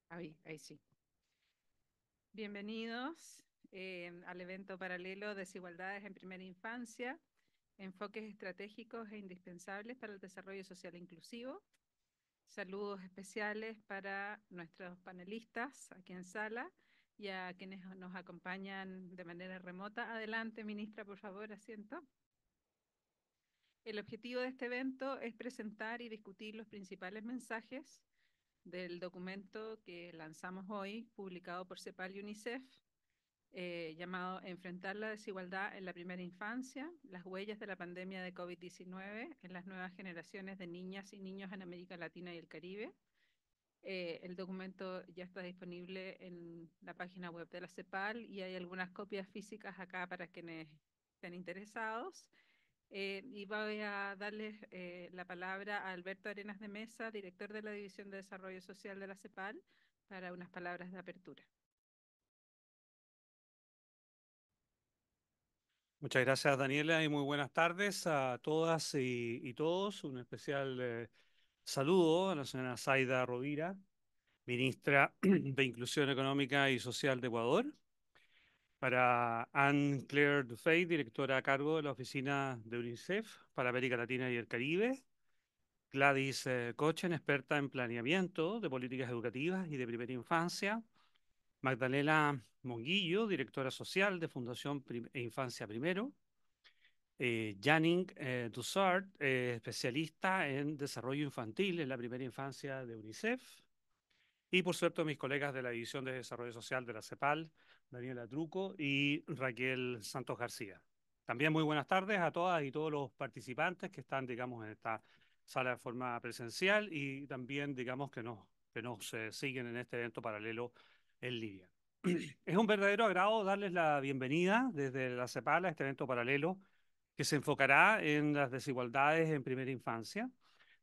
Ahí sí. Bienvenidos al evento paralelo Desigualdades en Primera Infancia, enfoques estratégicos e indispensables para el desarrollo social inclusivo. Saludos especiales para nuestros panelistas aquí en sala y a quienes nos acompañan de manera remota. Adelante, ministra, por favor, asiento. El objetivo de este evento es presentar y discutir los principales mensajes del documento que lanzamos hoy, publicado por CEPAL y UNICEF, llamado Enfrentar la desigualdad en la primera infancia, las huellas de la pandemia de COVID-19 en las nuevas generaciones de niñas y niños en América Latina y el Caribe. El documento ya está disponible en la página web de la CEPAL y hay algunas copias físicas acá para quienes estén interesados. Y voy a darles la palabra a Alberto Arenas de Mesa, director de la División de Desarrollo Social de la CEPAL, para unas palabras de apertura. Muchas gracias, Daniela, y muy buenas tardes a todas y todos. Un especial saludo a la señora Zaida Rovira, ministra de Inclusión Económica y Social de Ecuador, para Anne-Claire Dufay, directora a cargo de la Oficina de UNICEF para América Latina y el Caribe, Gladys Cochen, experta en planeamiento de políticas educativas y de primera infancia, Magdalena Monguillo, directora social de Fundación Infancia Primero, Janine Dussart, especialista en desarrollo infantil en la primera infancia de UNICEF. Y por cierto, mis colegas de la División de Desarrollo Social de la CEPAL, Daniela Truco y Raquel Santos García. También muy buenas tardes a todas y todos los participantes que están, digamos, en esta sala de forma presencial y también, digamos, que nos siguen en este evento paralelo en línea. Es un verdadero agrado darles la bienvenida desde la CEPAL a este evento paralelo que se enfocará en las desigualdades en primera infancia,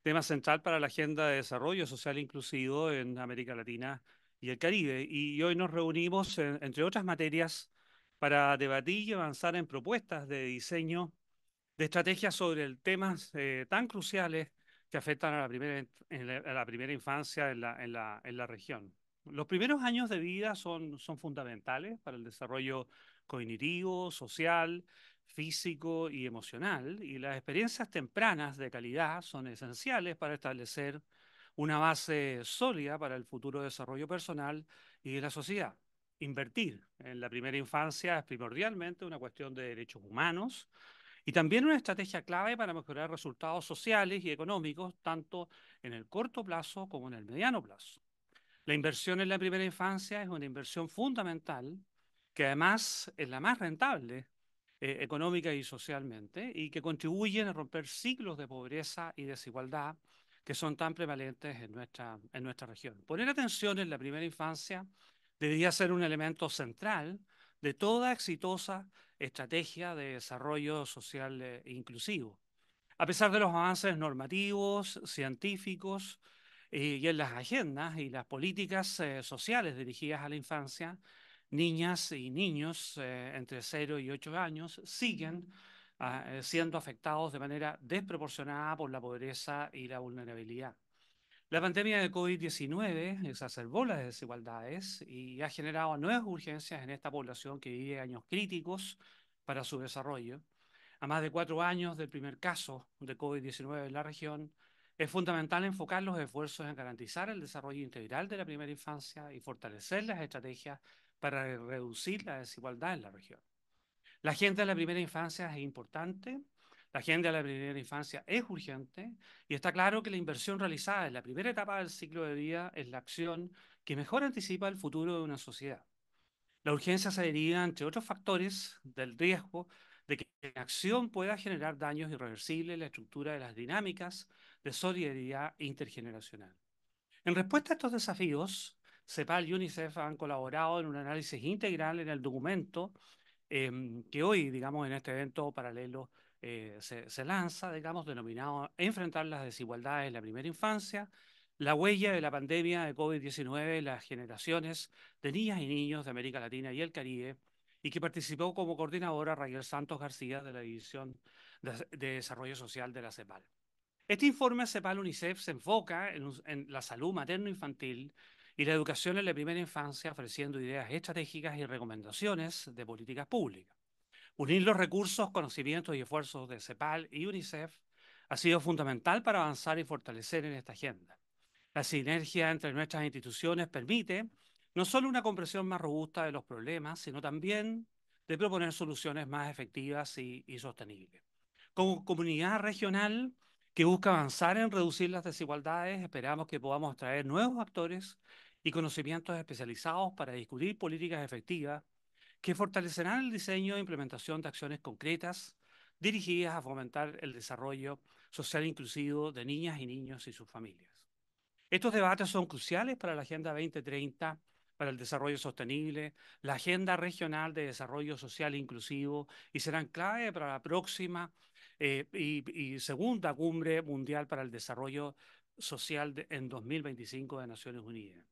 tema central para la Agenda de Desarrollo Social Inclusivo en América Latina y el Caribe. Y hoy nos reunimos, entre otras materias, para debatir y avanzar en propuestas de diseño de estrategias sobre temas tan cruciales que afectan a la primera infancia en la región. Los primeros años de vida son fundamentales para el desarrollo cognitivo, social, físico y emocional, y las experiencias tempranas de calidad son esenciales para establecer una base sólida para el futuro desarrollo personal y de la sociedad. Invertir en la primera infancia es primordialmente una cuestión de derechos humanos y también una estrategia clave para mejorar resultados sociales y económicos, tanto en el corto plazo como en el mediano plazo. La inversión en la primera infancia es una inversión fundamental, que además es la más rentable económica y socialmente, y que contribuyen a romper ciclos de pobreza y desigualdad que son tan prevalentes en nuestra región. Poner atención en la primera infancia debería ser un elemento central de toda exitosa estrategia de desarrollo social inclusivo. A pesar de los avances normativos, científicos y en las agendas y las políticas sociales dirigidas a la infancia, niñas y niños entre 0 y 8 años siguen siendo afectados de manera desproporcionada por la pobreza y la vulnerabilidad. La pandemia de COVID-19 exacerbó las desigualdades y ha generado nuevas urgencias en esta población que vive años críticos para su desarrollo. A más de 4 años del primer caso de COVID-19 en la región, es fundamental enfocar los esfuerzos en garantizar el desarrollo integral de la primera infancia y fortalecer las estrategias para reducir la desigualdad en la región. La agenda de la primera infancia es importante, la agenda de la primera infancia es urgente y está claro que la inversión realizada en la primera etapa del ciclo de vida es la acción que mejor anticipa el futuro de una sociedad. La urgencia se deriva, entre otros factores, del riesgo de que la acción pueda generar daños irreversibles en la estructura de las dinámicas de solidaridad intergeneracional. En respuesta a estos desafíos, CEPAL y UNICEF han colaborado en un análisis integral en el documento que hoy, digamos, en este evento paralelo se lanza, digamos, denominado Enfrentar las desigualdades en la primera infancia, la huella de la pandemia de COVID-19 en las generaciones de niñas y niños de América Latina y el Caribe, y que participó como coordinadora Raquel Santos García de la División de Desarrollo Social de la CEPAL. Este informe CEPAL-UNICEF se enfoca en la salud materno-infantil y la educación en la primera infancia, ofreciendo ideas estratégicas y recomendaciones de políticas públicas. Unir los recursos, conocimientos y esfuerzos de CEPAL y UNICEF ha sido fundamental para avanzar y fortalecer en esta agenda. La sinergia entre nuestras instituciones permite no solo una comprensión más robusta de los problemas, sino también de proponer soluciones más efectivas y sostenibles. Como comunidad regional que busca avanzar en reducir las desigualdades, esperamos que podamos atraer nuevos actores y conocimientos especializados para discutir políticas efectivas que fortalecerán el diseño e implementación de acciones concretas dirigidas a fomentar el desarrollo social inclusivo de niñas y niños y sus familias. Estos debates son cruciales para la Agenda 2030, para el desarrollo sostenible, la Agenda Regional de Desarrollo Social Inclusivo y serán clave para la próxima y segunda Cumbre Mundial para el Desarrollo Social en 2025 de Naciones Unidas.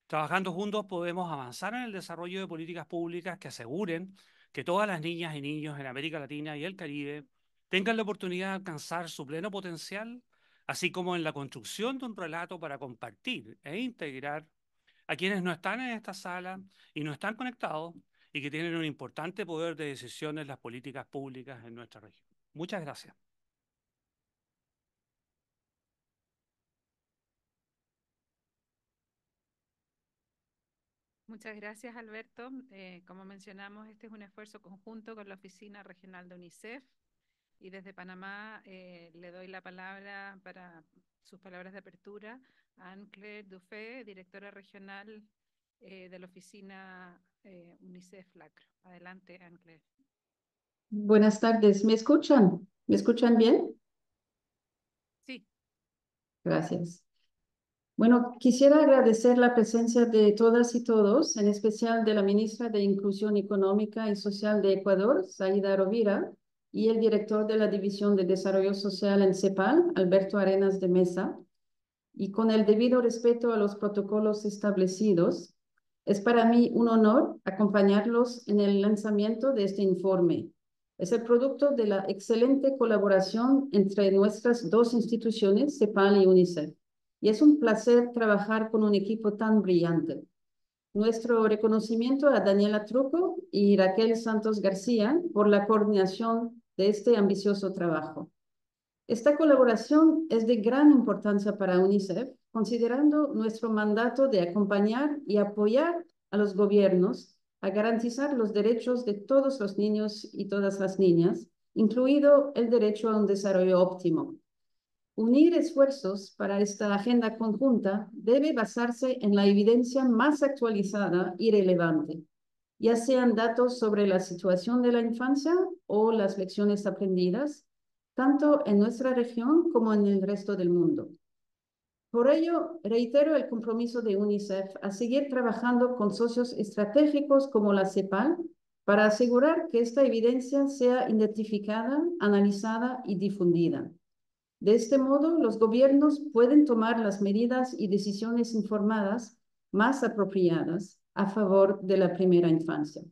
Trabajando juntos podemos avanzar en el desarrollo de políticas públicas que aseguren que todas las niñas y niños en América Latina y el Caribe tengan la oportunidad de alcanzar su pleno potencial, así como en la construcción de un relato para compartir e integrar a quienes no están en esta sala y no están conectados y que tienen un importante poder de decisión en las políticas públicas en nuestra región. Muchas gracias. Muchas gracias, Alberto. Como mencionamos, este es un esfuerzo conjunto con la Oficina Regional de UNICEF y desde Panamá le doy la palabra para sus palabras de apertura a Anne-Claire Dufay, directora regional de la Oficina UNICEF Lacro. Adelante, Anne-Claire. Buenas tardes, ¿me escuchan? ¿Me escuchan bien? Sí. Gracias. Bueno, quisiera agradecer la presencia de todas y todos, en especial de la ministra de Inclusión Económica y Social de Ecuador, Saída Rovira, y el director de la División de Desarrollo Social en CEPAL, Alberto Arenas de Mesa. Y con el debido respeto a los protocolos establecidos, es para mí un honor acompañarlos en el lanzamiento de este informe. Es el producto de la excelente colaboración entre nuestras dos instituciones, CEPAL y UNICEF. Y es un placer trabajar con un equipo tan brillante. Nuestro reconocimiento a Daniela Truco y Raquel Santos García por la coordinación de este ambicioso trabajo. Esta colaboración es de gran importancia para UNICEF, considerando nuestro mandato de acompañar y apoyar a los gobiernos a garantizar los derechos de todos los niños y todas las niñas, incluido el derecho a un desarrollo óptimo. Unir esfuerzos para esta agenda conjunta debe basarse en la evidencia más actualizada y relevante, ya sean datos sobre la situación de la infancia o las lecciones aprendidas, tanto en nuestra región como en el resto del mundo. Por ello, reitero el compromiso de UNICEF a seguir trabajando con socios estratégicos como la CEPAL para asegurar que esta evidencia sea identificada, analizada y difundida. De este modo, los gobiernos pueden tomar las medidas y decisiones informadas más apropiadas a favor de la primera infancia.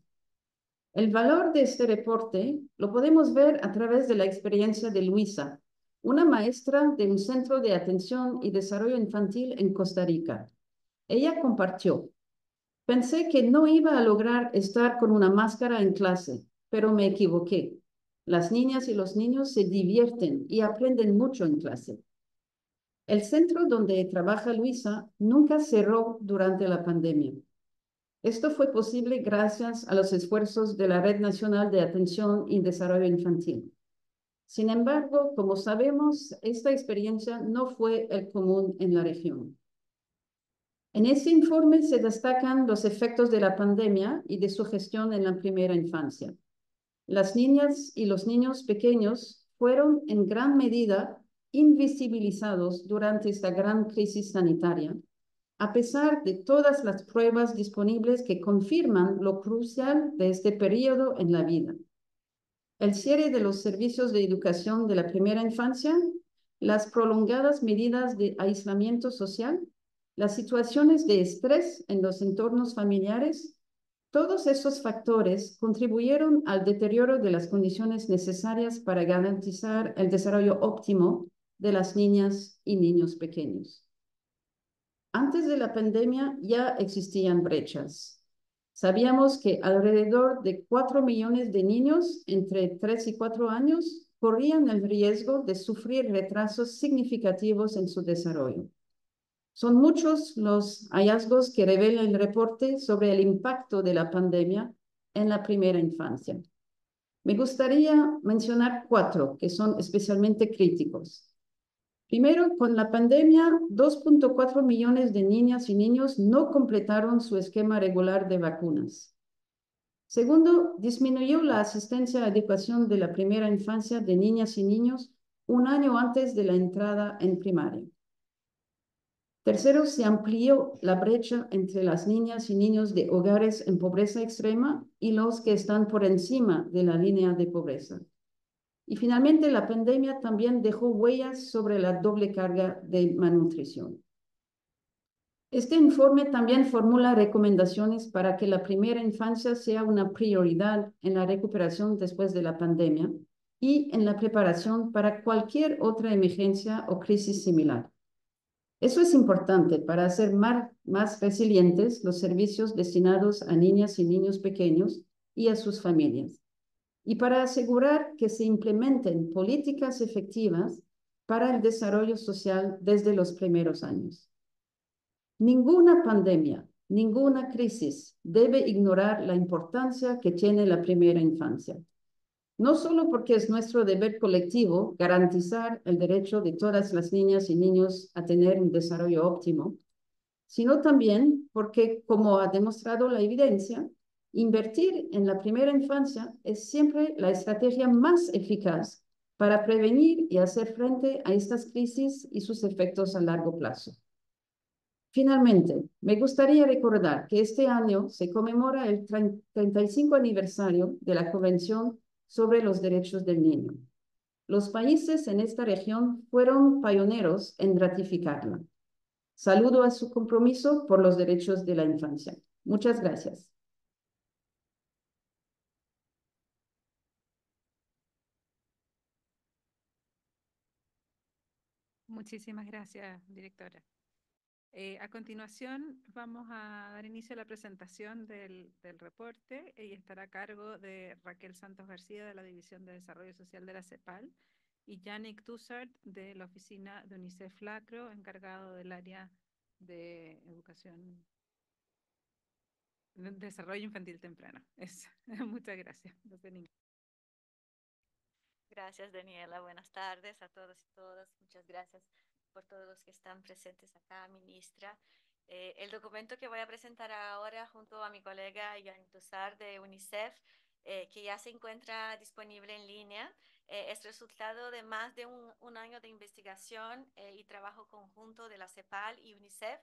El valor de este reporte lo podemos ver a través de la experiencia de Luisa, una maestra de un centro de atención y desarrollo infantil en Costa Rica. Ella compartió: pensé que no iba a lograr estar con una máscara en clase, pero me equivoqué. Las niñas y los niños se divierten y aprenden mucho en clase. El centro donde trabaja Luisa nunca cerró durante la pandemia. Esto fue posible gracias a los esfuerzos de la Red Nacional de Atención y Desarrollo Infantil. Sin embargo, como sabemos, esta experiencia no fue el común en la región. En ese informe se destacan los efectos de la pandemia y de su gestión en la primera infancia. Las niñas y los niños pequeños fueron en gran medida invisibilizados durante esta gran crisis sanitaria, a pesar de todas las pruebas disponibles que confirman lo crucial de este periodo en la vida. El cierre de los servicios de educación de la primera infancia, las prolongadas medidas de aislamiento social, las situaciones de estrés en los entornos familiares, todos esos factores contribuyeron al deterioro de las condiciones necesarias para garantizar el desarrollo óptimo de las niñas y niños pequeños. Antes de la pandemia ya existían brechas. Sabíamos que alrededor de 4 millones de niños entre 3 y 4 años corrían el riesgo de sufrir retrasos significativos en su desarrollo. Son muchos los hallazgos que revela el reporte sobre el impacto de la pandemia en la primera infancia. Me gustaría mencionar 4 que son especialmente críticos. Primero, con la pandemia, 2.4 millones de niñas y niños no completaron su esquema regular de vacunas. Segundo, disminuyó la asistencia a educación de la primera infancia de niñas y niños un año antes de la entrada en primaria. Tercero, se amplió la brecha entre las niñas y niños de hogares en pobreza extrema y los que están por encima de la línea de pobreza. Y finalmente, la pandemia también dejó huellas sobre la doble carga de malnutrición. Este informe también formula recomendaciones para que la primera infancia sea una prioridad en la recuperación después de la pandemia y en la preparación para cualquier otra emergencia o crisis similar. Eso es importante para hacer más resilientes los servicios destinados a niñas y niños pequeños y a sus familias, y para asegurar que se implementen políticas efectivas para el desarrollo social desde los primeros años. Ninguna pandemia, ninguna crisis debe ignorar la importancia que tiene la primera infancia. No solo porque es nuestro deber colectivo garantizar el derecho de todas las niñas y niños a tener un desarrollo óptimo, sino también porque, como ha demostrado la evidencia, invertir en la primera infancia es siempre la estrategia más eficaz para prevenir y hacer frente a estas crisis y sus efectos a largo plazo. Finalmente, me gustaría recordar que este año se conmemora el 35 aniversario de la Convención sobre los Derechos del Niño. Los países en esta región fueron pioneros en ratificarla. Saludo a su compromiso por los derechos de la infancia. Muchas gracias. Muchísimas gracias, directora. A continuación, vamos a dar inicio a la presentación del reporte y estará a cargo de Raquel Santos García de la División de Desarrollo Social de la CEPAL y Yannick Tussart de la Oficina de UNICEF Lacro, encargado del área de educación, de desarrollo infantil temprano. Muchas gracias. Gracias, Daniela. Buenas tardes a todos y todas. Muchas gracias por todos los que están presentes acá, ministra. El documento que voy a presentar ahora junto a mi colega Yannick Tussart de UNICEF, que ya se encuentra disponible en línea, es resultado de más de un año de investigación y trabajo conjunto de la CEPAL y UNICEF.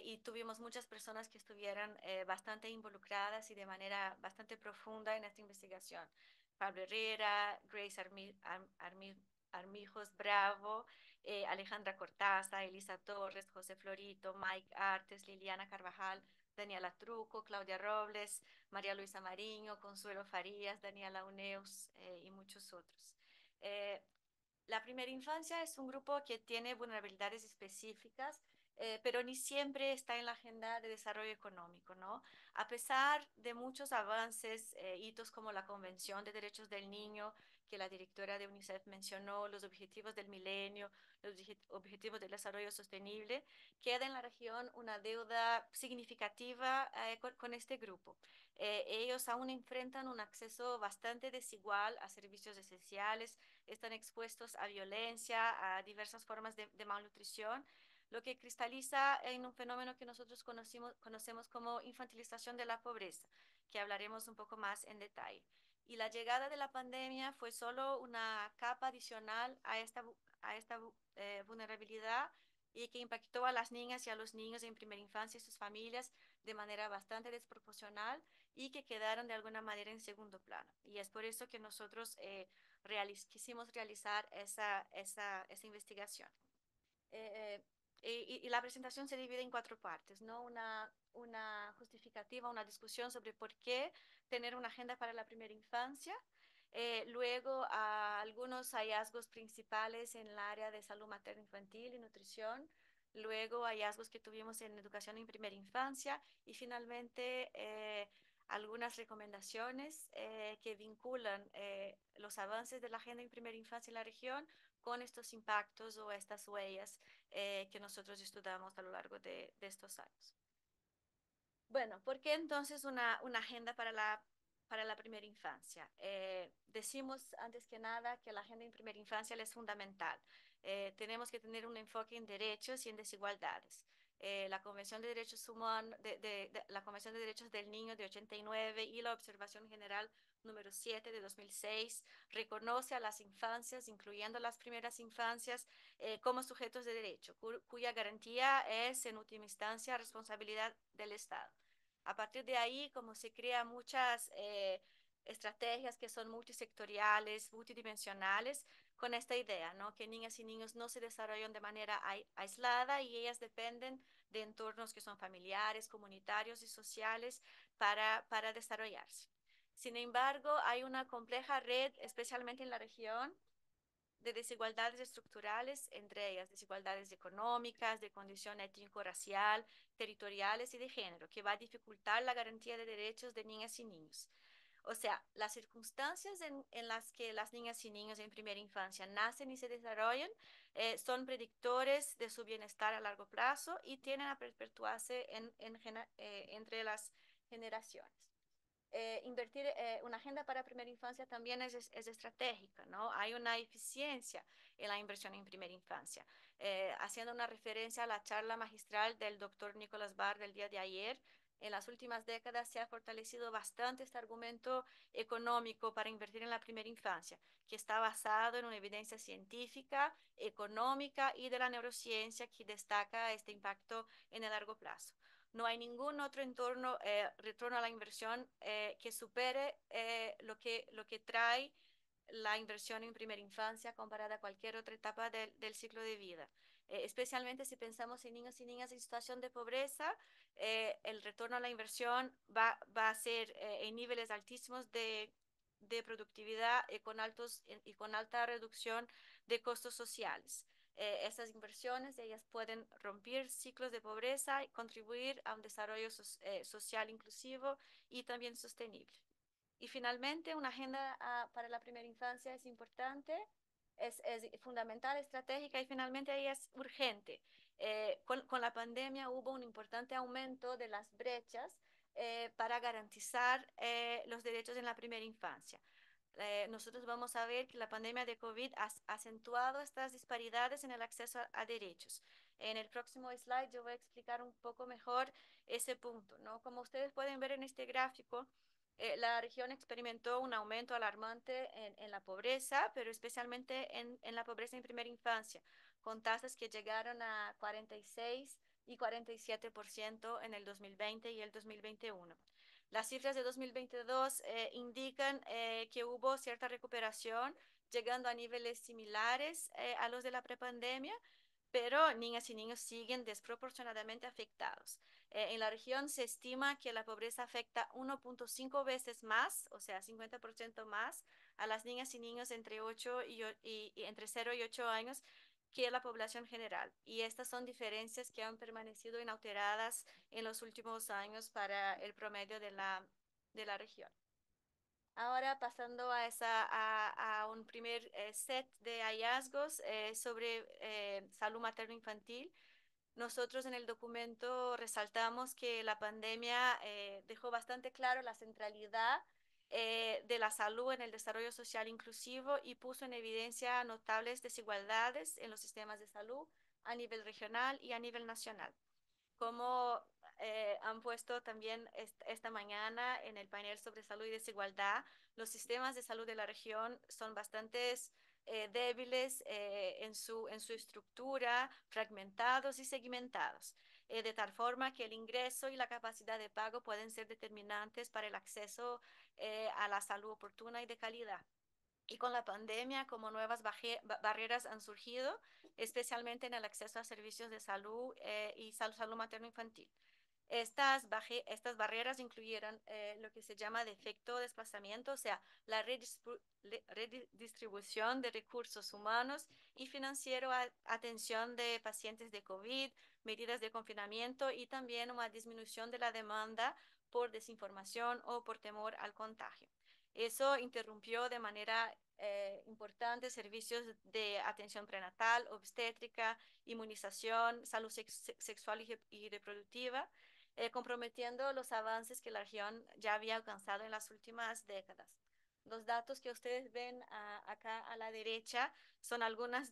Y tuvimos muchas personas que estuvieron bastante involucradas y de manera bastante profunda en esta investigación. Pablo Herrera, Grace Armijos Bravo, Alejandra Cortaza, Elisa Torres, José Florito, Mike Artes, Liliana Carvajal, Daniela Truco, Claudia Robles, María Luisa Mariño, Consuelo Farías, Daniela Uneus y muchos otros. La primera infancia es un grupo que tiene vulnerabilidades específicas, pero ni siempre está en la agenda de desarrollo económico, ¿no? A pesar de muchos avances, hitos como la Convención de Derechos del Niño, que la directora de UNICEF mencionó, los objetivos del milenio, los objetivos del desarrollo sostenible, queda en la región una deuda significativa con este grupo. Ellos aún enfrentan un acceso bastante desigual a servicios esenciales, están expuestos a violencia, a diversas formas de malnutrición, lo que cristaliza en un fenómeno que nosotros conocemos como infantilización de la pobreza, que hablaremos un poco más en detalle. Y la llegada de la pandemia fue solo una capa adicional a esta vulnerabilidad y que impactó a las niñas y a los niños en primera infancia y sus familias de manera bastante desproporcional y que quedaron de alguna manera en segundo plano. Y es por eso que nosotros quisimos realizar esa investigación. Y la presentación se divide en 4 partes, ¿no? Una justificativa, una discusión sobre por qué tener una agenda para la primera infancia. Luego, algunos hallazgos principales en el área de salud materno-infantil y nutrición. luego hallazgos que tuvimos en educación en primera infancia y finalmente algunas recomendaciones que vinculan los avances de la agenda en primera infancia en la región con estos impactos o estas huellas que nosotros estudiamos a lo largo de estos años. Bueno, ¿por qué entonces una agenda para la primera infancia? Decimos antes que nada que la agenda en primera infancia es fundamental. Tenemos que tener un enfoque en derechos y en desigualdades. La Convención de Derechos Humanos, la Convención de Derechos del Niño de 89 y la Observación General número 7 de 2006 reconoce a las infancias, incluyendo las primeras infancias, como sujetos de derecho, cuya garantía es en última instancia responsabilidad del Estado. A partir de ahí, como se crean muchas estrategias que son multisectoriales, multidimensionales, con esta idea, ¿no? Que niñas y niños no se desarrollan de manera aislada y ellas dependen de entornos que son familiares, comunitarios y sociales para desarrollarse. Sin embargo, hay una compleja red, especialmente en la región, de desigualdades estructurales, entre ellas desigualdades económicas, de condición étnico-racial, territoriales y de género, que va a dificultar la garantía de derechos de niñas y niños. O sea, las circunstancias en las que las niñas y niños en primera infancia nacen y se desarrollan son predictores de su bienestar a largo plazo y tienden a perpetuarse entre las generaciones. Invertir una agenda para primera infancia también es estratégica, ¿no? Hay una eficiencia en la inversión en primera infancia. Haciendo una referencia a la charla magistral del doctor Nicolás Barr del día de ayer, en las últimas décadas se ha fortalecido bastante este argumento económico para invertir en la primera infancia, que está basado en una evidencia científica, económica y de la neurociencia que destaca este impacto en el largo plazo. No hay ningún otro retorno a la inversión que supere lo que trae la inversión en primera infancia comparada a cualquier otra etapa del ciclo de vida. Especialmente si pensamos en niños y niñas en situación de pobreza, el retorno a la inversión va a ser en niveles altísimos de productividad y con alta reducción de costos sociales. Estas inversiones, ellas pueden romper ciclos de pobreza y contribuir a un desarrollo social inclusivo y también sostenible. Y finalmente, una agenda para la primera infancia es importante, es fundamental, estratégica y finalmente ella es urgente. Con la pandemia hubo un importante aumento de las brechas para garantizar los derechos en la primera infancia. Nosotros vamos a ver que la pandemia de COVID ha acentuado estas disparidades en el acceso a derechos. En el próximo slide yo voy a explicar un poco mejor ese punto, ¿no? Como ustedes pueden ver en este gráfico, la región experimentó un aumento alarmante en la pobreza, pero especialmente en la pobreza en primera infancia, con tasas que llegaron a 46 y 47% en el 2020 y el 2021. Las cifras de 2022 indican que hubo cierta recuperación, llegando a niveles similares a los de la prepandemia, pero niñas y niños siguen desproporcionadamente afectados. En la región se estima que la pobreza afecta 1.5 veces más, o sea, 50% más, a las niñas y niños entre 0 y 8 años que la población general. Y estas son diferencias que han permanecido inalteradas en los últimos años para el promedio de la región. Ahora pasando a un primer set de hallazgos sobre salud materno-infantil. Nosotros en el documento resaltamos que la pandemia dejó bastante claro la centralidad de la salud en el desarrollo social inclusivo y puso en evidencia notables desigualdades en los sistemas de salud a nivel regional y a nivel nacional. Como han puesto también esta mañana en el panel sobre salud y desigualdad, los sistemas de salud de la región son bastante débiles en su estructura, fragmentados y segmentados, de tal forma que el ingreso y la capacidad de pago pueden ser determinantes para el acceso a la salud oportuna y de calidad. Y con la pandemia, como nuevas barreras han surgido, especialmente en el acceso a servicios de salud y salud materno-infantil. Estas barreras incluyeron lo que se llama defecto de desplazamiento, o sea, la redistribución de recursos humanos y financiero a atención de pacientes de COVID, medidas de confinamiento y también una disminución de la demanda por desinformación o por temor al contagio. Eso interrumpió de manera importante servicios de atención prenatal, obstétrica, inmunización, salud sexual y reproductiva, comprometiendo los avances que la región ya había alcanzado en las últimas décadas. Los datos que ustedes ven acá a la derecha son algunas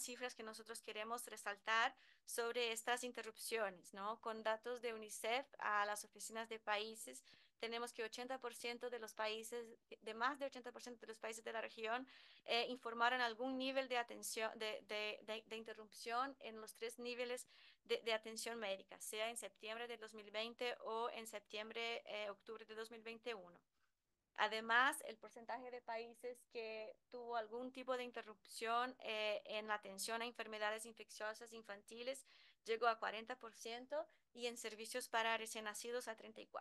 cifras que nosotros queremos resaltar sobre estas interrupciones, ¿no? Con datos de UNICEF a las oficinas de países, tenemos que 80% de los países, de más de 80% de los países de la región, informaron algún nivel de atención, de interrupción en los 3 niveles de atención médica, sea en septiembre de 2020 o en octubre de 2021. Además, el porcentaje de países que tuvo algún tipo de interrupción en la atención a enfermedades infecciosas infantiles llegó a 40% y en servicios para recién nacidos a 34%.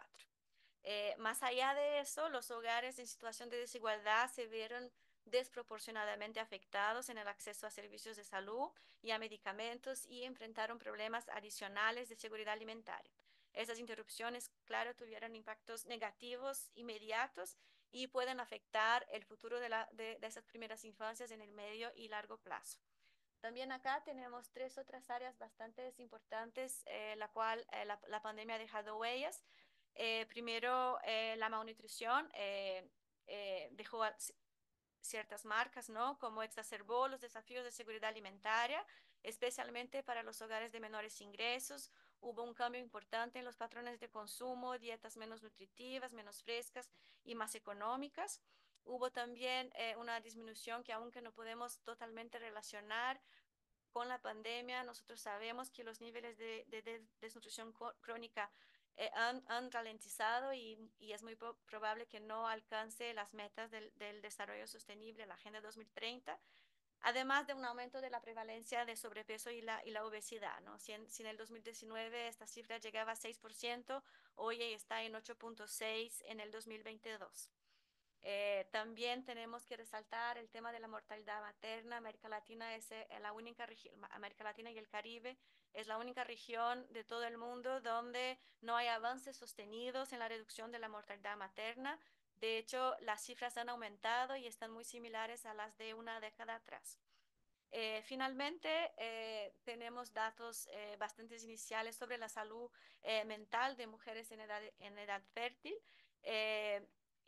Más allá de eso, los hogares en situación de desigualdad se vieron desproporcionadamente afectados en el acceso a servicios de salud y a medicamentos y enfrentaron problemas adicionales de seguridad alimentaria. Esas interrupciones, claro, tuvieron impactos negativos inmediatos y pueden afectar el futuro de esas primeras infancias en el medio y largo plazo. También acá tenemos 3 otras áreas bastante importantes, la cual la pandemia ha dejado huellas. Primero, la malnutrición dejó ciertas marcas, ¿no? Como exacerbó los desafíos de seguridad alimentaria, especialmente para los hogares de menores ingresos. Hubo un cambio importante en los patrones de consumo, dietas menos nutritivas, menos frescas y más económicas. Hubo también una disminución que aunque no podemos totalmente relacionar con la pandemia, nosotros sabemos que los niveles de desnutrición crónica han ralentizado y es muy probable que no alcance las metas del desarrollo sostenible, la Agenda 2030, además de un aumento de la prevalencia de sobrepeso y la obesidad, ¿no? Si en el 2019 esta cifra llegaba a 6%, hoy está en 8.6% en el 2022. También tenemos que resaltar el tema de la mortalidad materna. América Latina es la única región, América Latina y el Caribe es la única región de todo el mundo donde no hay avances sostenidos en la reducción de la mortalidad materna. De hecho, las cifras han aumentado y están muy similares a las de una década atrás. Finalmente, tenemos datos bastante iniciales sobre la salud mental de mujeres en edad fértil.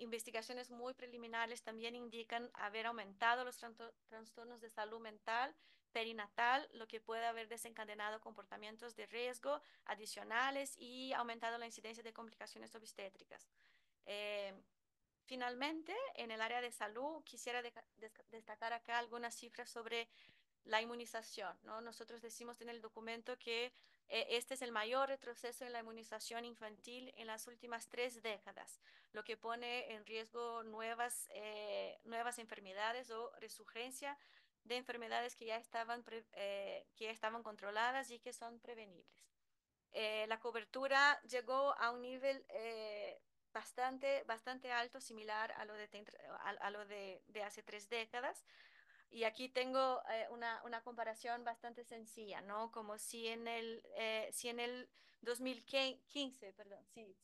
Investigaciones muy preliminares también indican haber aumentado los trastornos de salud mental perinatal, lo que puede haber desencadenado comportamientos de riesgo adicionales y aumentado la incidencia de complicaciones obstétricas. Finalmente, en el área de salud, quisiera destacar acá algunas cifras sobre la inmunización, ¿no? Nosotros decimos en el documento que este es el mayor retroceso en la inmunización infantil en las últimas 3 décadas, lo que pone en riesgo nuevas enfermedades o resurgencia de enfermedades que ya estaban controladas y que son prevenibles. La cobertura llegó a un nivel bastante alto, similar a lo de hace 3 décadas. Y aquí tengo una comparación bastante sencilla, ¿no? Como si en el 2015, perdón, si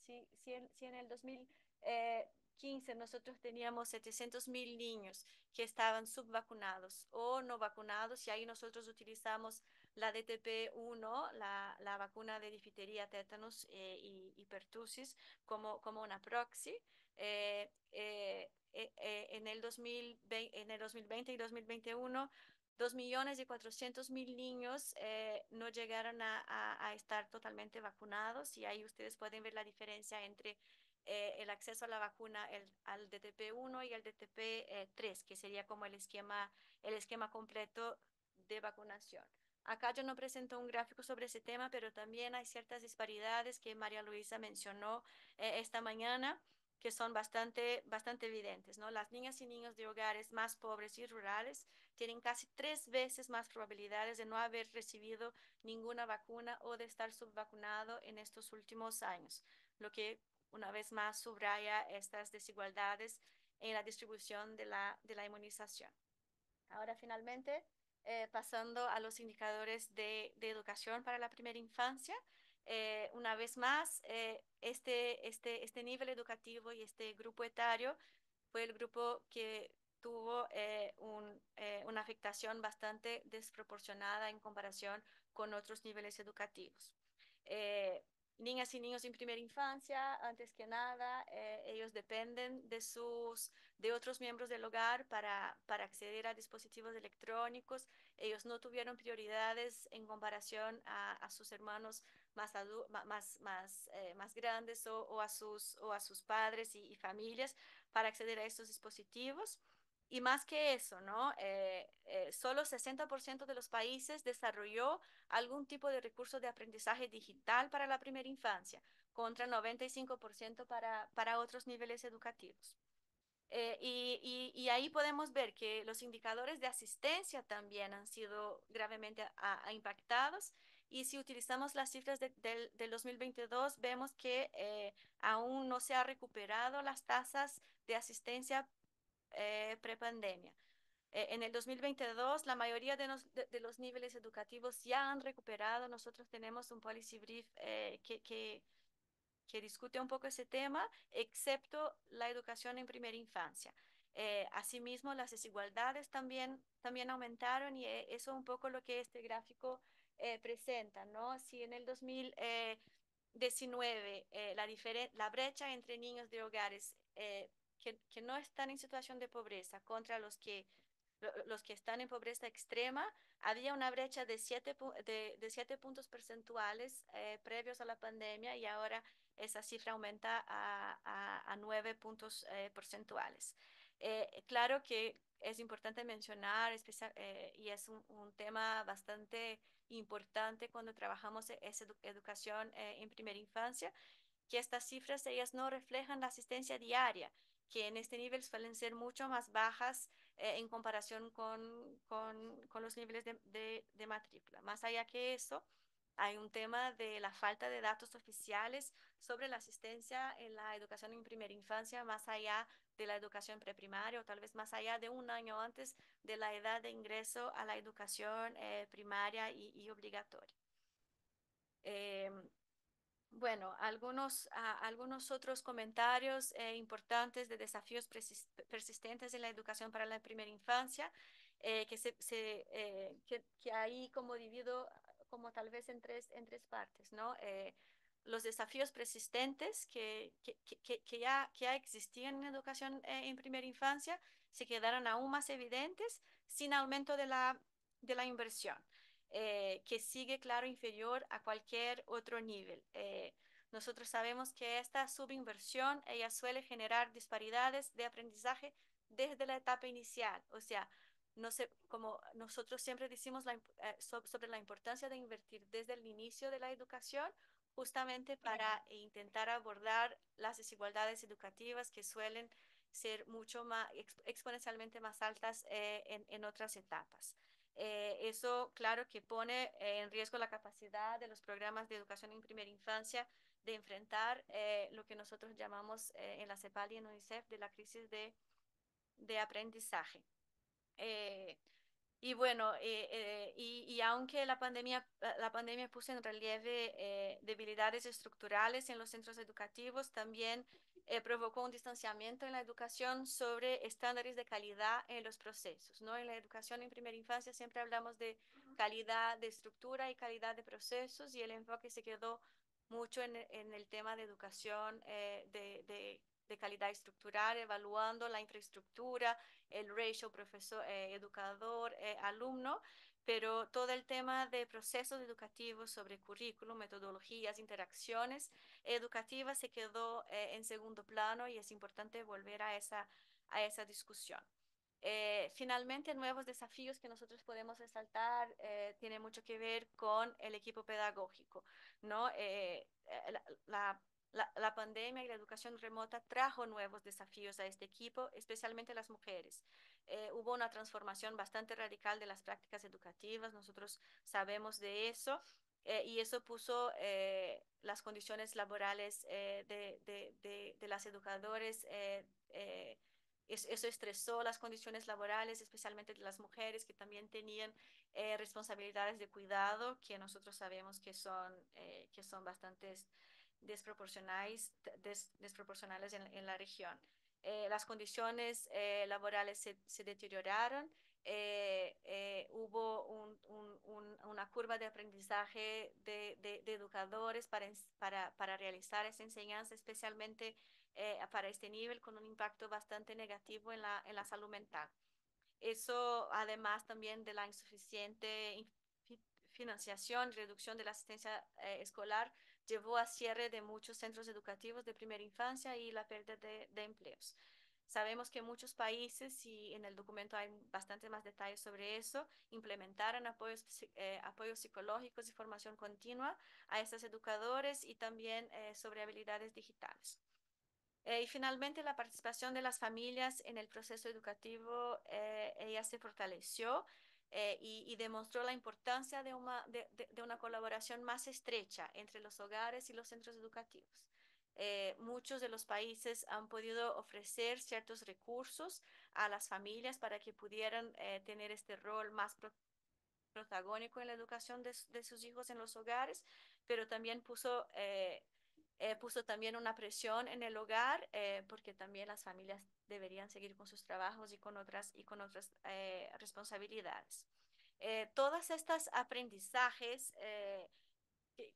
en el 2015 nosotros teníamos 700.000 niños que estaban subvacunados o no vacunados, y ahí nosotros utilizamos la DTP1, la vacuna de difteria, tétanos y pertussis como una proxy. En el 2020 y 2021, 2.400.000 niños no llegaron a estar totalmente vacunados, y ahí ustedes pueden ver la diferencia entre el acceso a la vacuna al DTP1 y al DTP3, que sería como el esquema completo de vacunación. Acá yo no presento un gráfico sobre ese tema, pero también hay ciertas disparidades que María Luisa mencionó esta mañana, que son bastante evidentes, ¿no? Las niñas y niños de hogares más pobres y rurales tienen casi 3 veces más probabilidades de no haber recibido ninguna vacuna o de estar subvacunado en estos últimos años, lo que una vez más subraya estas desigualdades en la distribución de la inmunización. Ahora finalmente, pasando a los indicadores de educación para la primera infancia. Una vez más, este nivel educativo y este grupo etario fue el grupo que tuvo una afectación bastante desproporcionada en comparación con otros niveles educativos. Niñas y niños en primera infancia, antes que nada, ellos dependen de otros miembros del hogar para acceder a dispositivos electrónicos. Ellos no tuvieron prioridades en comparación a sus hermanos más grandes o a sus padres y familias para acceder a estos dispositivos. Y más que eso, ¿no? Solo 60% de los países desarrolló algún tipo de recurso de aprendizaje digital para la primera infancia, contra el 95% para otros niveles educativos. Y ahí podemos ver que los indicadores de asistencia también han sido gravemente impactados. Y si utilizamos las cifras del 2022, vemos que aún no se han recuperado las tasas de asistencia prepandemia. En el 2022, la mayoría de los niveles educativos ya han recuperado. Nosotros tenemos un policy brief que discute un poco ese tema, excepto la educación en primera infancia. Asimismo, las desigualdades también aumentaron y eso es un poco lo que este gráfico presenta, ¿no? Si en el 2019 la brecha entre niños de hogares que no están en situación de pobreza contra los que están en pobreza extrema, había una brecha de 7 puntos porcentuales previos a la pandemia y ahora esa cifra aumenta a 9 puntos porcentuales. Claro que es importante mencionar, y es un tema bastante importante cuando trabajamos esa educación en primera infancia, que estas cifras ellas no reflejan la asistencia diaria, que en este nivel suelen ser mucho más bajas en comparación con los niveles de matrícula. Más allá que eso, hay un tema de la falta de datos oficiales sobre la asistencia en la educación en primera infancia, más allá de la educación preprimaria o tal vez más allá de un año antes de la edad de ingreso a la educación primaria y obligatoria. Bueno, algunos otros comentarios importantes de desafíos persistentes en la educación para la primera infancia, que ahí como divido como tal vez en tres partes, ¿no? Los desafíos persistentes que ya existían en educación en primera infancia se quedaron aún más evidentes sin aumento de la inversión. Que sigue, claro, inferior a cualquier otro nivel. Nosotros sabemos que esta subinversión ella suele generar disparidades de aprendizaje desde la etapa inicial. O sea, no sé, como nosotros siempre decimos sobre la importancia de invertir desde el inicio de la educación, justamente para intentar abordar las desigualdades educativas que suelen ser mucho más exponencialmente más altas en otras etapas. Eso, claro, que pone en riesgo la capacidad de los programas de educación en primera infancia de enfrentar lo que nosotros llamamos en la CEPAL y en UNICEF de la crisis de aprendizaje. Y bueno, y aunque la pandemia puso en relieve debilidades estructurales en los centros educativos, también provocó un distanciamiento en la educación sobre estándares de calidad en los procesos, ¿no? En la educación en primera infancia siempre hablamos de calidad de estructura y calidad de procesos y el enfoque se quedó mucho en el tema de educación de calidad estructural, evaluando la infraestructura, el ratio profesor, educador, alumno, pero todo el tema de procesos educativos sobre currículum, metodologías, interacciones educativas se quedó en segundo plano y es importante volver a esa discusión. Finalmente, nuevos desafíos que nosotros podemos resaltar tienen mucho que ver con el equipo pedagógico, ¿no? La pandemia y la educación remota trajo nuevos desafíos a este equipo, especialmente las mujeres. Hubo una transformación bastante radical de las prácticas educativas, nosotros sabemos de eso, y eso puso las condiciones laborales de las educadores Eso estresó las condiciones laborales, especialmente de las mujeres que también tenían responsabilidades de cuidado, que nosotros sabemos que son bastante desproporcionales en la región. Las condiciones laborales se deterioraron. Hubo una curva de aprendizaje de educadores para realizar esa enseñanza, especialmente para este nivel, con un impacto bastante negativo en la salud mental. Eso, además también de la insuficiente financiación, reducción de la asistencia escolar, llevó a cierre de muchos centros educativos de primera infancia y la pérdida de empleos. Sabemos que muchos países, y en el documento hay bastante más detalles sobre eso, implementaron apoyos psicológicos y formación continua a estos educadores y también sobre habilidades digitales. Y finalmente, la participación de las familias en el proceso educativo, ella se fortaleció y demostró la importancia de una colaboración más estrecha entre los hogares y los centros educativos. Muchos de los países han podido ofrecer ciertos recursos a las familias para que pudieran tener este rol más protagónico en la educación de sus hijos en los hogares, pero también puso también una presión en el hogar, porque también las familias deberían seguir con sus trabajos y con otras responsabilidades. Todos estos aprendizajes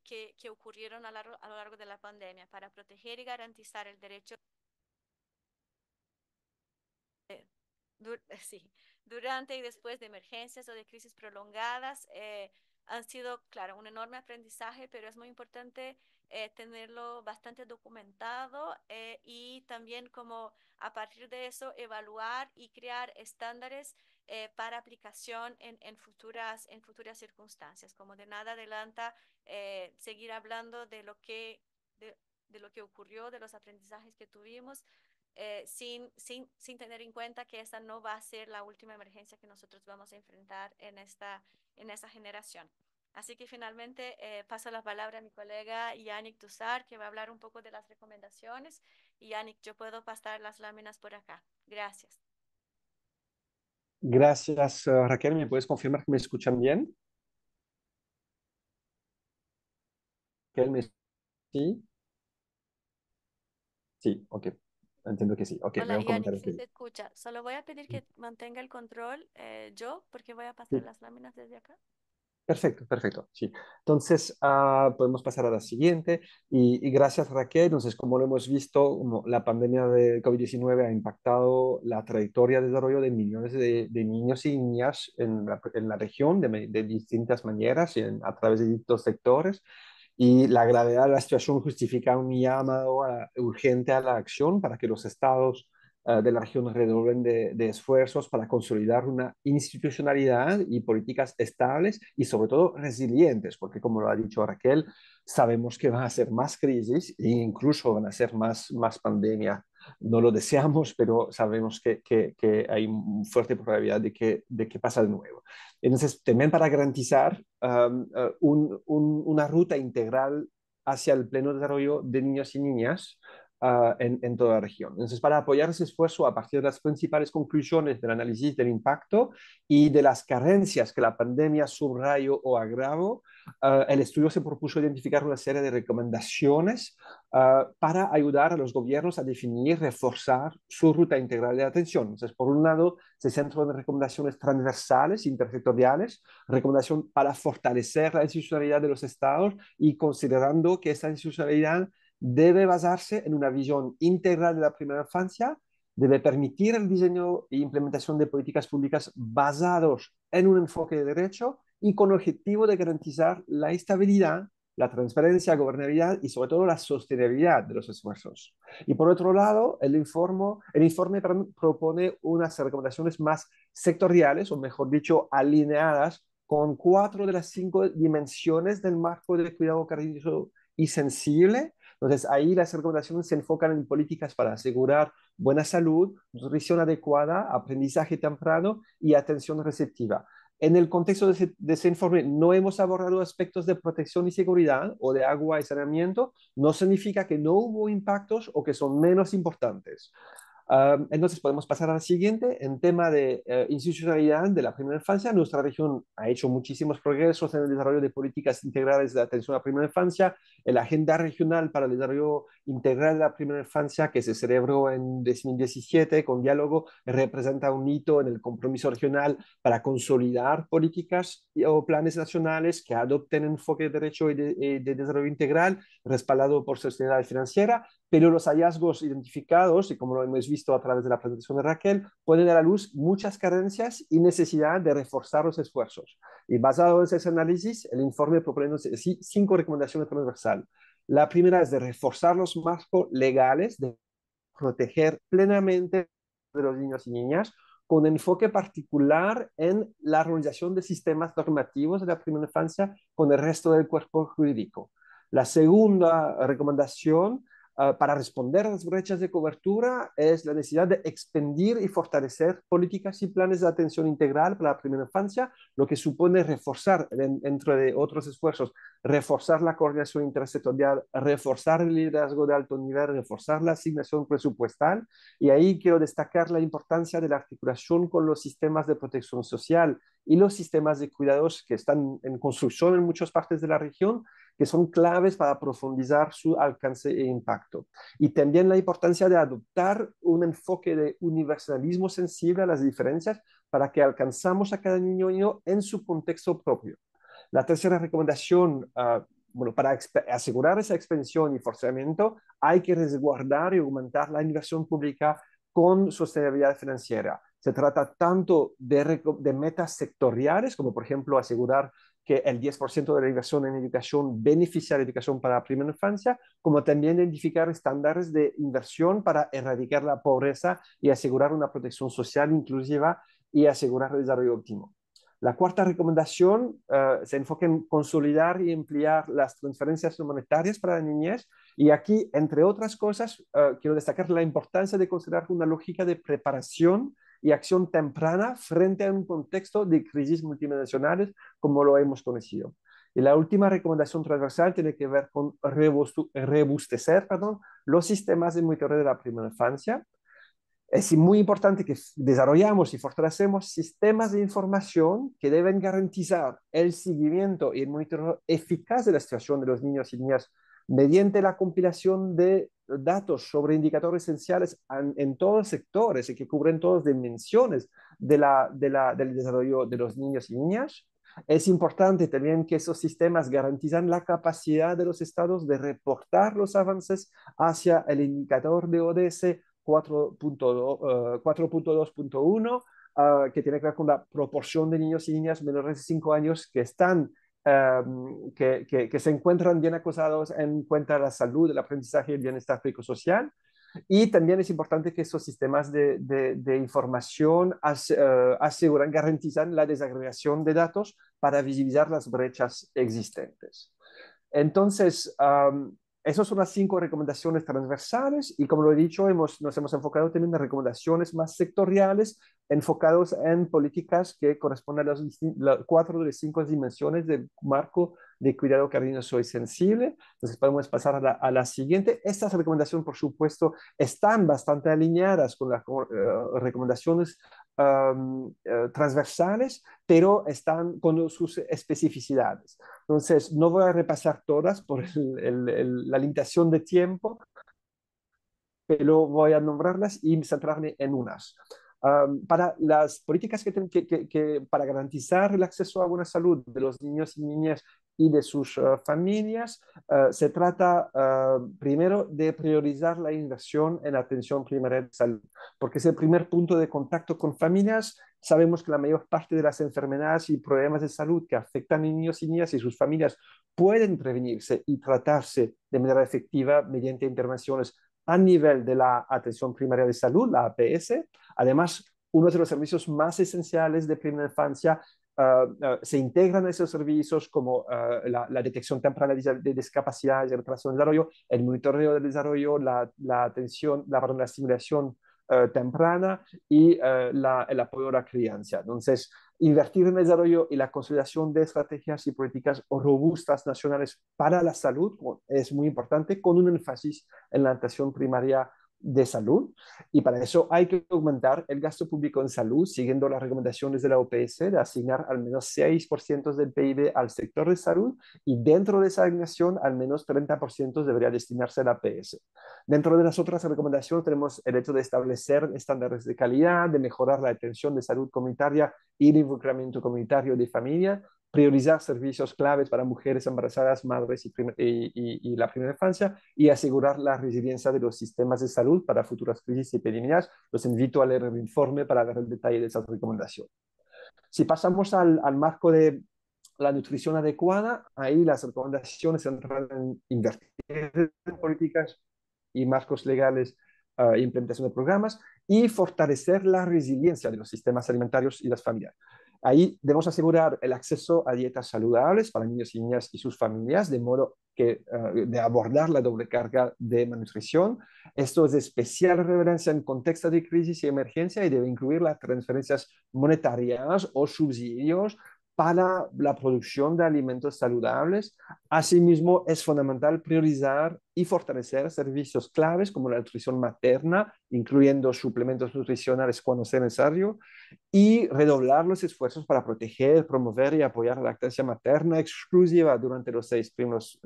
que ocurrieron a lo largo de la pandemia para proteger y garantizar el derecho sí, durante y después de emergencias o de crisis prolongadas, han sido, claro, un enorme aprendizaje, pero es muy importante tenerlo bastante documentado y también como a partir de eso evaluar y crear estándares para aplicación en futuras circunstancias. Como de nada adelanta seguir hablando de lo que ocurrió, de los aprendizajes que tuvimos, sin tener en cuenta que esta no va a ser la última emergencia que nosotros vamos a enfrentar en esta generación. Así que finalmente paso la palabra a mi colega Yannick Dussart, que va a hablar un poco de las recomendaciones. Y Yannick, yo puedo pasar las láminas por acá. Gracias. Gracias, Raquel. ¿Me puedes confirmar que me escuchan bien? Raquel, ¿sí? Sí, ok. Entiendo que sí. Ok, Hola, veo un Yannick, comentario sí que se escucha. Solo voy a pedir que mantenga el control porque voy a pasar sí. las láminas desde acá. Perfecto, perfecto, sí. Entonces, podemos pasar a la siguiente. Y gracias, Raquel. Entonces, como lo hemos visto, como la pandemia de COVID-19 ha impactado la trayectoria de desarrollo de millones de niños y niñas en la región de distintas maneras y a través de distintos sectores. Y la gravedad de la situación justifica un llamado urgente a la acción para que los estados de la región redoblen de esfuerzos para consolidar una institucionalidad y políticas estables y sobre todo resilientes, porque como lo ha dicho Raquel, sabemos que van a ser más crisis e incluso van a ser más pandemia. No lo deseamos, pero sabemos que hay una fuerte probabilidad de que pasa de nuevo. Entonces, también para garantizar una ruta integral hacia el pleno desarrollo de niños y niñas en toda la región. Entonces, para apoyar ese esfuerzo a partir de las principales conclusiones del análisis del impacto y de las carencias que la pandemia subrayó o agravó, el estudio se propuso identificar una serie de recomendaciones para ayudar a los gobiernos a definir y reforzar su ruta integral de atención. Entonces, por un lado, se centró en recomendaciones transversales, intersectoriales, recomendación para fortalecer la institucionalidad de los estados y considerando que esa institucionalidad debe basarse en una visión integral de la primera infancia, debe permitir el diseño e implementación de políticas públicas basados en un enfoque de derecho y con el objetivo de garantizar la estabilidad, la transparencia, la gobernabilidad y sobre todo la sostenibilidad de los esfuerzos. Y por otro lado, el informe propone unas recomendaciones más sectoriales, o mejor dicho, alineadas con 4 de las 5 dimensiones del marco de cuidado cariñoso y sensible. Entonces, ahí las recomendaciones se enfocan en políticas para asegurar buena salud, nutrición adecuada, aprendizaje temprano y atención receptiva. En el contexto de ese informe no hemos abordado aspectos de protección y seguridad o de agua y saneamiento. No significa que no hubo impactos o que son menos importantes. Entonces podemos pasar a la siguiente. En tema de institucionalidad de la primera infancia, nuestra región ha hecho muchísimos progresos en el desarrollo de políticas integrales de atención a la primera infancia. La Agenda Regional para el Desarrollo Integral de la Primera Infancia, que se celebró en 2017 con diálogo, representa un hito en el compromiso regional para consolidar políticas o planes nacionales que adopten enfoque de derecho y de desarrollo integral, respaldado por sostenibilidad financiera, pero los hallazgos identificados, y como lo hemos visto a través de la presentación de Raquel, pueden dar a luz muchas carencias y necesidad de reforzar los esfuerzos. Y basado en ese análisis, el informe propone 5 recomendaciones transversales. La primera es de reforzar los marcos legales, de proteger plenamente de los niños y niñas, con enfoque particular en la armonización de sistemas normativos de la primera infancia con el resto del cuerpo jurídico. La segunda recomendación para responder a las brechas de cobertura es la necesidad de expandir y fortalecer políticas y planes de atención integral para la primera infancia, lo que supone reforzar, dentro de otros esfuerzos, reforzar la coordinación intersectorial, reforzar el liderazgo de alto nivel, reforzar la asignación presupuestal. Y ahí quiero destacar la importancia de la articulación con los sistemas de protección social y los sistemas de cuidados que están en construcción en muchas partes de la región, que son claves para profundizar su alcance e impacto. Y también la importancia de adoptar un enfoque de universalismo sensible a las diferencias para que alcanzamos a cada niño en su contexto propio. La tercera recomendación, bueno, para asegurar esa expansión y forzamiento, hay que resguardar y aumentar la inversión pública con sostenibilidad financiera. Se trata tanto de metas sectoriales, como por ejemplo asegurar que el 10% de la inversión en educación beneficia a la educación para la primera infancia, como también identificar estándares de inversión para erradicar la pobreza y asegurar una protección social inclusiva y asegurar el desarrollo óptimo. La cuarta recomendación se enfoca en consolidar y ampliar las transferencias monetarias para la niñez. Y aquí, entre otras cosas, quiero destacar la importancia de considerar una lógica de preparación y acción temprana frente a un contexto de crisis multinacionales como lo hemos conocido. Y la última recomendación transversal tiene que ver con robustecer los sistemas de monitoreo de la primera infancia. Es muy importante que desarrollamos y fortalecemos sistemas de información que deben garantizar el seguimiento y el monitoreo eficaz de la situación de los niños y niñas mediante la compilación de datos sobre indicadores esenciales en todos los sectores y que cubren todas las dimensiones del desarrollo de los niños y niñas. Es importante también que esos sistemas garantizan la capacidad de los estados de reportar los avances hacia el indicador de ODS 4.2.1, que tiene que ver con la proporción de niños y niñas menores de 5 años que están que se encuentran bien acosados en cuenta de la salud, el aprendizaje y el bienestar psicosocial. Y también es importante que estos sistemas de información aseguran, garantizan la desagregación de datos para visibilizar las brechas existentes. Entonces, esas son las 5 recomendaciones transversales y como lo he dicho, nos hemos enfocado también en recomendaciones más sectoriales, enfocados en políticas que corresponden a las 4 de las 5 dimensiones del marco de cuidado cariñoso y sensible. Entonces podemos pasar a la siguiente. Estas recomendaciones, por supuesto, están bastante alineadas con las recomendaciones transversales, pero están con sus especificidades. Entonces, no voy a repasar todas por la limitación de tiempo, pero voy a nombrarlas y centrarme en unas. Para las políticas para garantizar el acceso a buena salud de los niños y niñas y de sus familias, se trata primero de priorizar la inversión en atención primaria de salud, porque es el primer punto de contacto con familias. Sabemos que la mayor parte de las enfermedades y problemas de salud que afectan a niños y niñas y sus familias pueden prevenirse y tratarse de manera efectiva mediante intervenciones a nivel de la atención primaria de salud, la APS. Además, uno de los servicios más esenciales de primera infancia se integran a esos servicios como la detección temprana de discapacidades y retraso del desarrollo, el monitoreo del desarrollo, la atención, la estimulación temprana y el apoyo a la crianza. Entonces, invertir en el desarrollo y la consolidación de estrategias y políticas robustas nacionales para la salud es muy importante, con un énfasis en la atención primaria de salud, y para eso hay que aumentar el gasto público en salud, siguiendo las recomendaciones de la OPS de asignar al menos 6% del PIB al sector de salud, y dentro de esa asignación al menos 30% debería destinarse a la APS. Dentro de las otras recomendaciones tenemos el hecho de establecer estándares de calidad, de mejorar la atención de salud comunitaria y el involucramiento comunitario de familia, priorizar servicios claves para mujeres embarazadas, madres y la primera infancia, y asegurar la resiliencia de los sistemas de salud para futuras crisis y epidemias. Los invito a leer el informe para ver el detalle de esas recomendaciones. Si pasamos al marco de la nutrición adecuada, ahí las recomendaciones se centran en invertir en políticas y marcos legales, implementación de programas, y fortalecer la resiliencia de los sistemas alimentarios y las familias. Ahí debemos asegurar el acceso a dietas saludables para niños y niñas y sus familias, de modo que de abordar la doble carga de malnutrición. Esto es de especial relevancia en contextos de crisis y emergencia, y debe incluir las transferencias monetarias o subsidios para la producción de alimentos saludables. Asimismo, es fundamental priorizar y fortalecer servicios claves como la nutrición materna, incluyendo suplementos nutricionales cuando sea necesario, y redoblar los esfuerzos para proteger, promover y apoyar la lactancia materna exclusiva durante los 6 primeros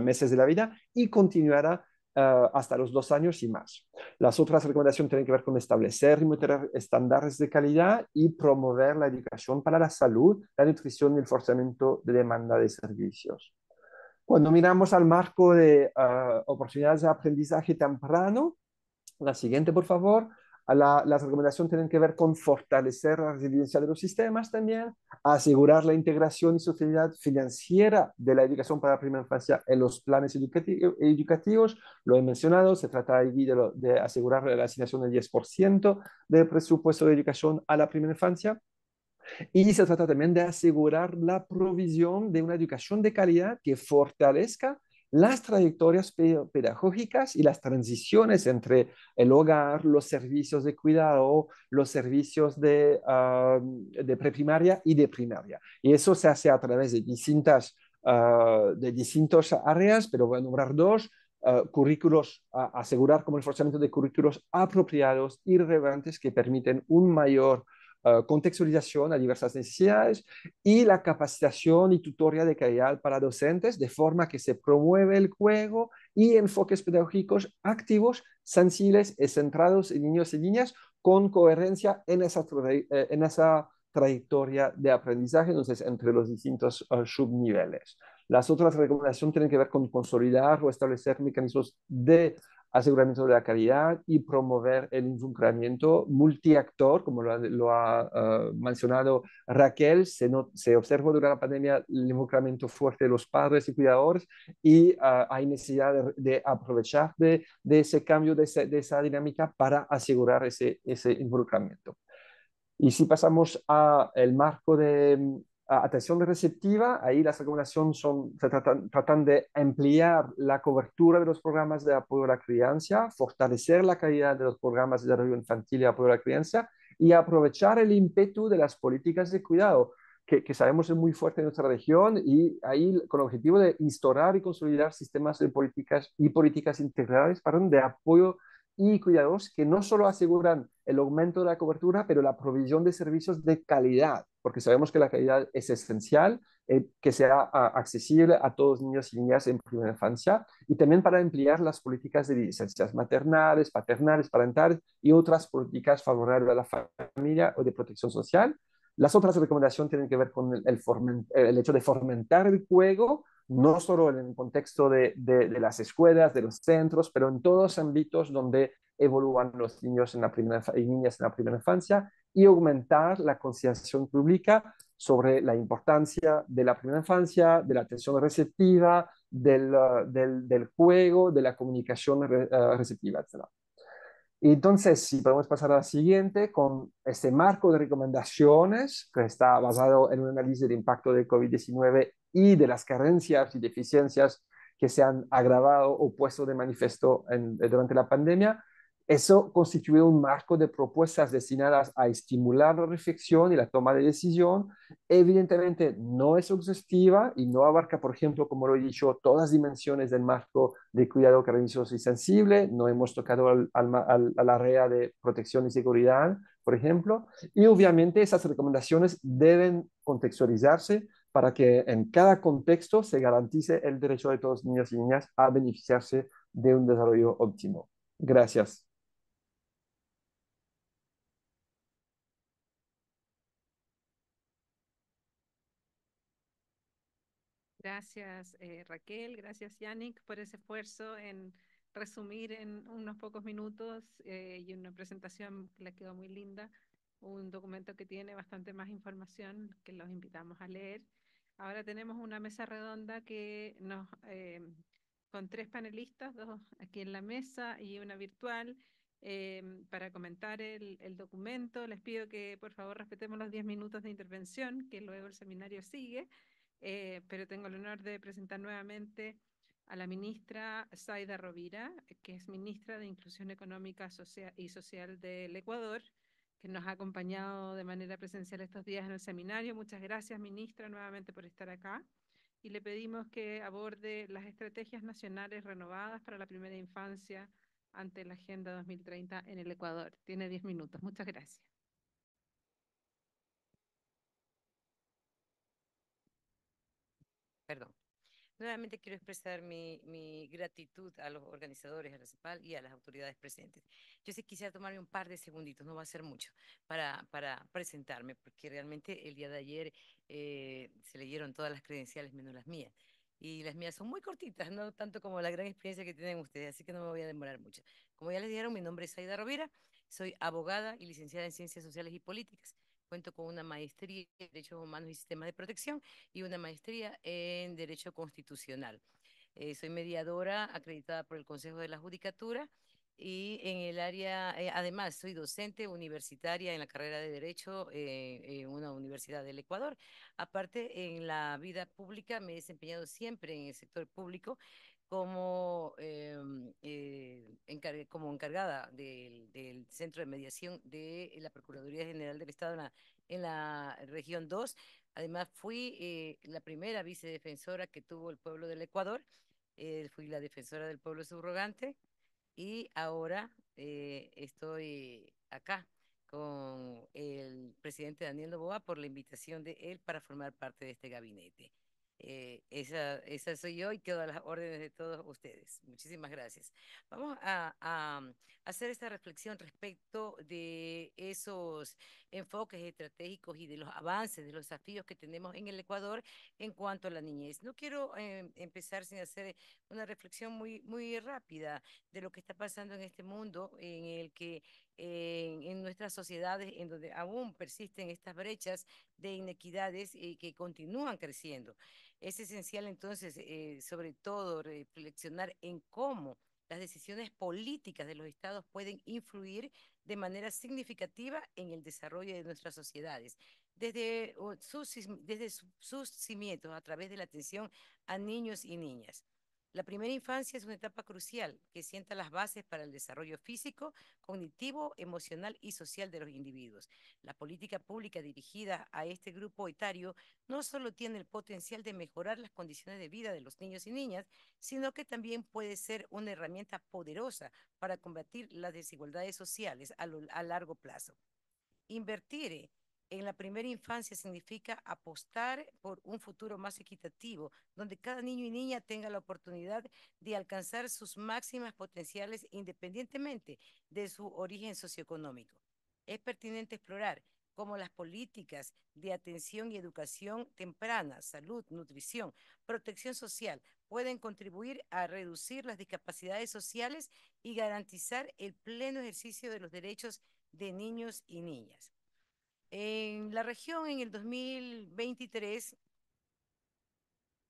meses de la vida, y continuará hasta los 2 años y más. Las otras recomendaciones tienen que ver con establecer y monitorear estándares de calidad y promover la educación para la salud, la nutrición y el forzamiento de demanda de servicios. Cuando miramos al marco de oportunidades de aprendizaje temprano, la siguiente, por favor. Las recomendaciones tienen que ver con fortalecer la resiliencia de los sistemas también, asegurar la integración y sostenibilidad financiera de la educación para la primera infancia en los planes educativos. Lo he mencionado, se trata ahí de asegurar la asignación del 10% del presupuesto de educación a la primera infancia. Y se trata también de asegurar la provisión de una educación de calidad que fortalezca las trayectorias pedagógicas y las transiciones entre el hogar, los servicios de cuidado, los servicios de preprimaria y de primaria. Y eso se hace a través de distintas áreas, pero voy a nombrar dos. Currículos, asegurar como el forzamiento de currículos apropiados y relevantes que permiten un mayor contextualización a diversas necesidades, y la capacitación y tutoría de calidad para docentes, de forma que se promueve el juego y enfoques pedagógicos activos, sensibles y centrados en niños y niñas, con coherencia en esa trayectoria de aprendizaje, entonces entre los distintos subniveles. Las otras recomendaciones tienen que ver con consolidar o establecer mecanismos de aseguramiento de la calidad y promover el involucramiento multiactor, como lo ha mencionado Raquel. Se observó durante la pandemia el involucramiento fuerte de los padres y cuidadores, y hay necesidad de aprovechar de ese cambio, de esa dinámica, para asegurar ese involucramiento. Y si pasamos al marco de atención receptiva, ahí las recomendaciones tratan de ampliar la cobertura de los programas de apoyo a la crianza, fortalecer la calidad de los programas de desarrollo infantil y apoyo a la crianza, y aprovechar el ímpetu de las políticas de cuidado, que sabemos es muy fuerte en nuestra región, y ahí con el objetivo de instaurar y consolidar sistemas de políticas integrales de apoyo y cuidados, que no solo aseguran el aumento de la cobertura, pero la provisión de servicios de calidad, porque sabemos que la calidad es esencial, que sea accesible a todos los niños y niñas en primera infancia, y también para ampliar las políticas de licencias maternales, paternales, parentales y otras políticas favorables a la familia o de protección social. Las otras recomendaciones tienen que ver con el hecho de fomentar el juego, no solo en el contexto de las escuelas, de los centros, pero en todos los ámbitos donde evalúan los niños y niñas en la primera infancia, y aumentar la concienciación pública sobre la importancia de la primera infancia, de la atención receptiva, del juego, de la comunicación receptiva, etc. Y entonces, si podemos pasar a la siguiente, con este marco de recomendaciones que está basado en un análisis del impacto del COVID-19 y de las carencias y deficiencias que se han agravado o puesto de manifiesto durante la pandemia, Eso constituye un marco de propuestas destinadas a estimular la reflexión y la toma de decisión. Evidentemente no es exhaustiva y no abarca, por ejemplo, como lo he dicho, todas las dimensiones del marco de cuidado cariñoso y sensible. No hemos tocado al área de protección y seguridad, por ejemplo. Y obviamente esas recomendaciones deben contextualizarse para que en cada contexto se garantice el derecho de todos los niños y niñas a beneficiarse de un desarrollo óptimo. Gracias. Gracias, Raquel, gracias, Yannick, por ese esfuerzo en resumir en unos pocos minutos y una presentación que le quedó muy linda, un documento que tiene bastante más información que los invitamos a leer. Ahora tenemos una mesa redonda con 3 panelistas, 2 aquí en la mesa y una virtual, para comentar el documento. Les pido que por favor respetemos los 10 minutos de intervención, que luego el seminario sigue. Pero tengo el honor de presentar nuevamente a la ministra Zaida Rovira, que es ministra de Inclusión Económica y Social del Ecuador, que nos ha acompañado de manera presencial estos días en el seminario. Muchas gracias, ministra, nuevamente por estar acá. Y le pedimos que aborde las estrategias nacionales renovadas para la primera infancia ante la Agenda 2030 en el Ecuador. Tiene 10 minutos. Muchas gracias. Perdón. Nuevamente quiero expresar mi gratitud a los organizadores, a la CEPAL y a las autoridades presentes. Yo sí quisiera tomarme un par de segunditos, no va a ser mucho, para presentarme, porque realmente el día de ayer se leyeron todas las credenciales menos las mías. Y las mías son muy cortitas, no tanto como la gran experiencia que tienen ustedes, así que no me voy a demorar mucho. Como ya les dijeron, mi nombre es Zaida Rovira, soy abogada y licenciada en Ciencias Sociales y Políticas. Cuento con una maestría en Derechos Humanos y Sistemas de Protección y una maestría en Derecho Constitucional. Soy mediadora acreditada por el Consejo de la Judicatura y en el área, además, soy docente universitaria en la carrera de Derecho en una universidad del Ecuador. Aparte, en la vida pública me he desempeñado siempre en el sector público como encargada del Centro de Mediación de la Procuraduría General del Estado en la región 2. Además, fui la primera vicedefensora que tuvo el pueblo del Ecuador. Fui la defensora del pueblo subrogante y ahora estoy acá con el presidente Daniel Noboa por la invitación de él para formar parte de este gabinete. Esa soy yo y quedo a las órdenes de todos ustedes. Muchísimas gracias. Vamos a hacer esta reflexión respecto de esos enfoques estratégicos y de los avances, de los desafíos que tenemos en el Ecuador en cuanto a la niñez. No quiero empezar sin hacer una reflexión muy rápida de lo que está pasando en este mundo en el que en nuestras sociedades, en donde aún persisten estas brechas de inequidades que continúan creciendo. Es esencial entonces, sobre todo, reflexionar en cómo las decisiones políticas de los estados pueden influir de manera significativa en el desarrollo de nuestras sociedades, desde sus cimientos, a través de la atención a niños y niñas. La primera infancia es una etapa crucial que sienta las bases para el desarrollo físico, cognitivo, emocional y social de los individuos. La política pública dirigida a este grupo etario no solo tiene el potencial de mejorar las condiciones de vida de los niños y niñas, sino que también puede ser una herramienta poderosa para combatir las desigualdades sociales a largo plazo. Invertir en la primera infancia significa apostar por un futuro más equitativo, donde cada niño y niña tenga la oportunidad de alcanzar sus máximas potenciales independientemente de su origen socioeconómico. Es pertinente explorar cómo las políticas de atención y educación temprana, salud, nutrición, protección social, pueden contribuir a reducir las discapacidades sociales y garantizar el pleno ejercicio de los derechos de niños y niñas. En la región, en el 2023,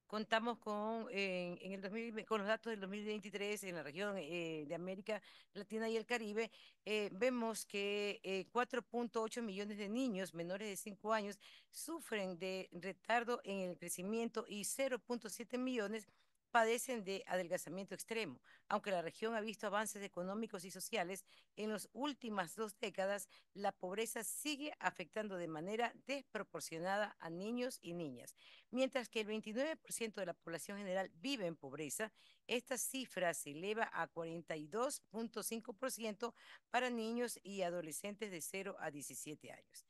contamos con los datos del 2023 en la región de América Latina y el Caribe. Vemos que 4.8 millones de niños menores de 5 años sufren de retardo en el crecimiento y 0.7 millones padecen de adelgazamiento extremo. Aunque la región ha visto avances económicos y sociales, en las últimas 2 décadas la pobreza sigue afectando de manera desproporcionada a niños y niñas. Mientras que el 29% de la población general vive en pobreza, esta cifra se eleva a 42.5% para niños y adolescentes de 0 a 17 años.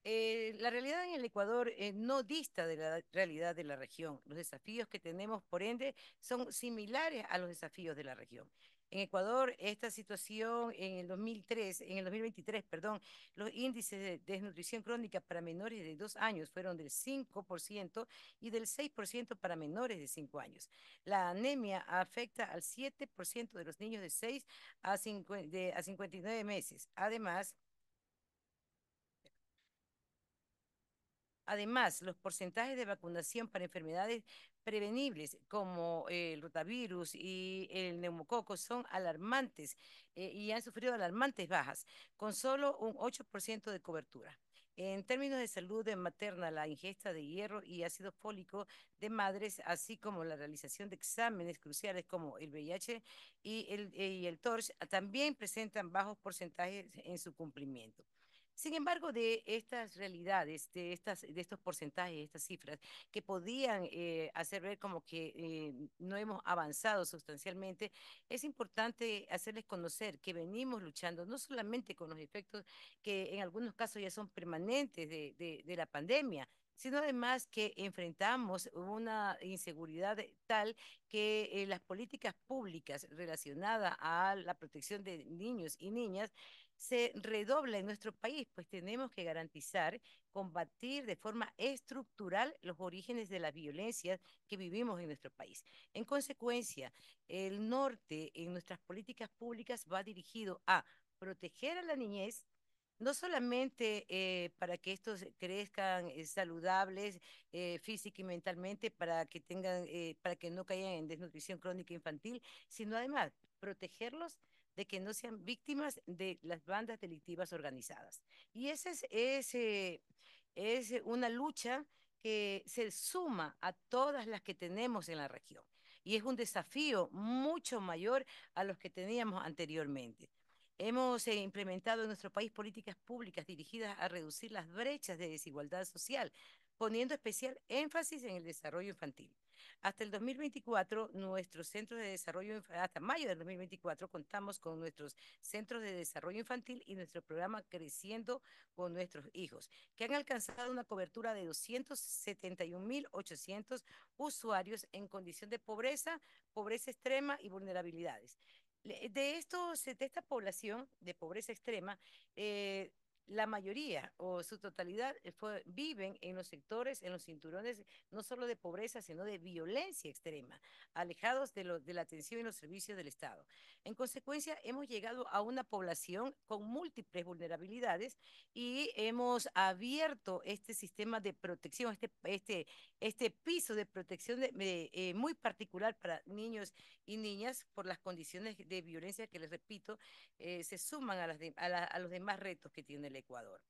La realidad en el Ecuador no dista de la realidad de la región. Los desafíos que tenemos, por ende, son similares a los desafíos de la región. En Ecuador, esta situación en el 2023, perdón, los índices de desnutrición crónica para menores de 2 años fueron del 5% y del 6% para menores de 5 años. La anemia afecta al 7% de los niños de 6 a 59 meses. Además, los porcentajes de vacunación para enfermedades prevenibles como el rotavirus y el neumococo son alarmantes y han sufrido alarmantes bajas, con solo un 8% de cobertura. En términos de salud materna, la ingesta de hierro y ácido fólico de madres, así como la realización de exámenes cruciales como el VIH y el TORCH, también presentan bajos porcentajes en su cumplimiento. Sin embargo, de estas realidades, de estos porcentajes, estas cifras, que podían hacer ver como que no hemos avanzado sustancialmente, es importante hacerles conocer que venimos luchando no solamente con los efectos que en algunos casos ya son permanentes de la pandemia, sino además que enfrentamos una inseguridad tal que las políticas públicas relacionadas a la protección de niños y niñas se redobla en nuestro país, pues tenemos que garantizar, combatir de forma estructural los orígenes de la violencia que vivimos en nuestro país. En consecuencia, el norte en nuestras políticas públicas va dirigido a proteger a la niñez, no solamente para que estos crezcan saludables física y mentalmente, para que no caigan en desnutrición crónica infantil, sino además protegerlos de que no sean víctimas de las bandas delictivas organizadas. Y es una lucha que se suma a todas las que tenemos en la región. Y es un desafío mucho mayor a los que teníamos anteriormente. Hemos implementado en nuestro país políticas públicas dirigidas a reducir las brechas de desigualdad social, poniendo especial énfasis en el desarrollo infantil. Hasta el 2024, nuestros centros de desarrollo, hasta mayo del 2024, contamos con nuestros centros de desarrollo infantil y nuestro programa Creciendo con Nuestros Hijos, que han alcanzado una cobertura de 271.800 usuarios en condición de pobreza, pobreza extrema y vulnerabilidades. De esta población de pobreza extrema, la mayoría o su totalidad viven en los sectores, en los cinturones, no solo de pobreza, sino de violencia extrema, alejados de la atención y los servicios del Estado. En consecuencia, hemos llegado a una población con múltiples vulnerabilidades y hemos abierto este sistema de protección, este piso de protección muy particular para niños y niñas por las condiciones de violencia que, les repito, se suman a los demás retos que tiene el Ecuador.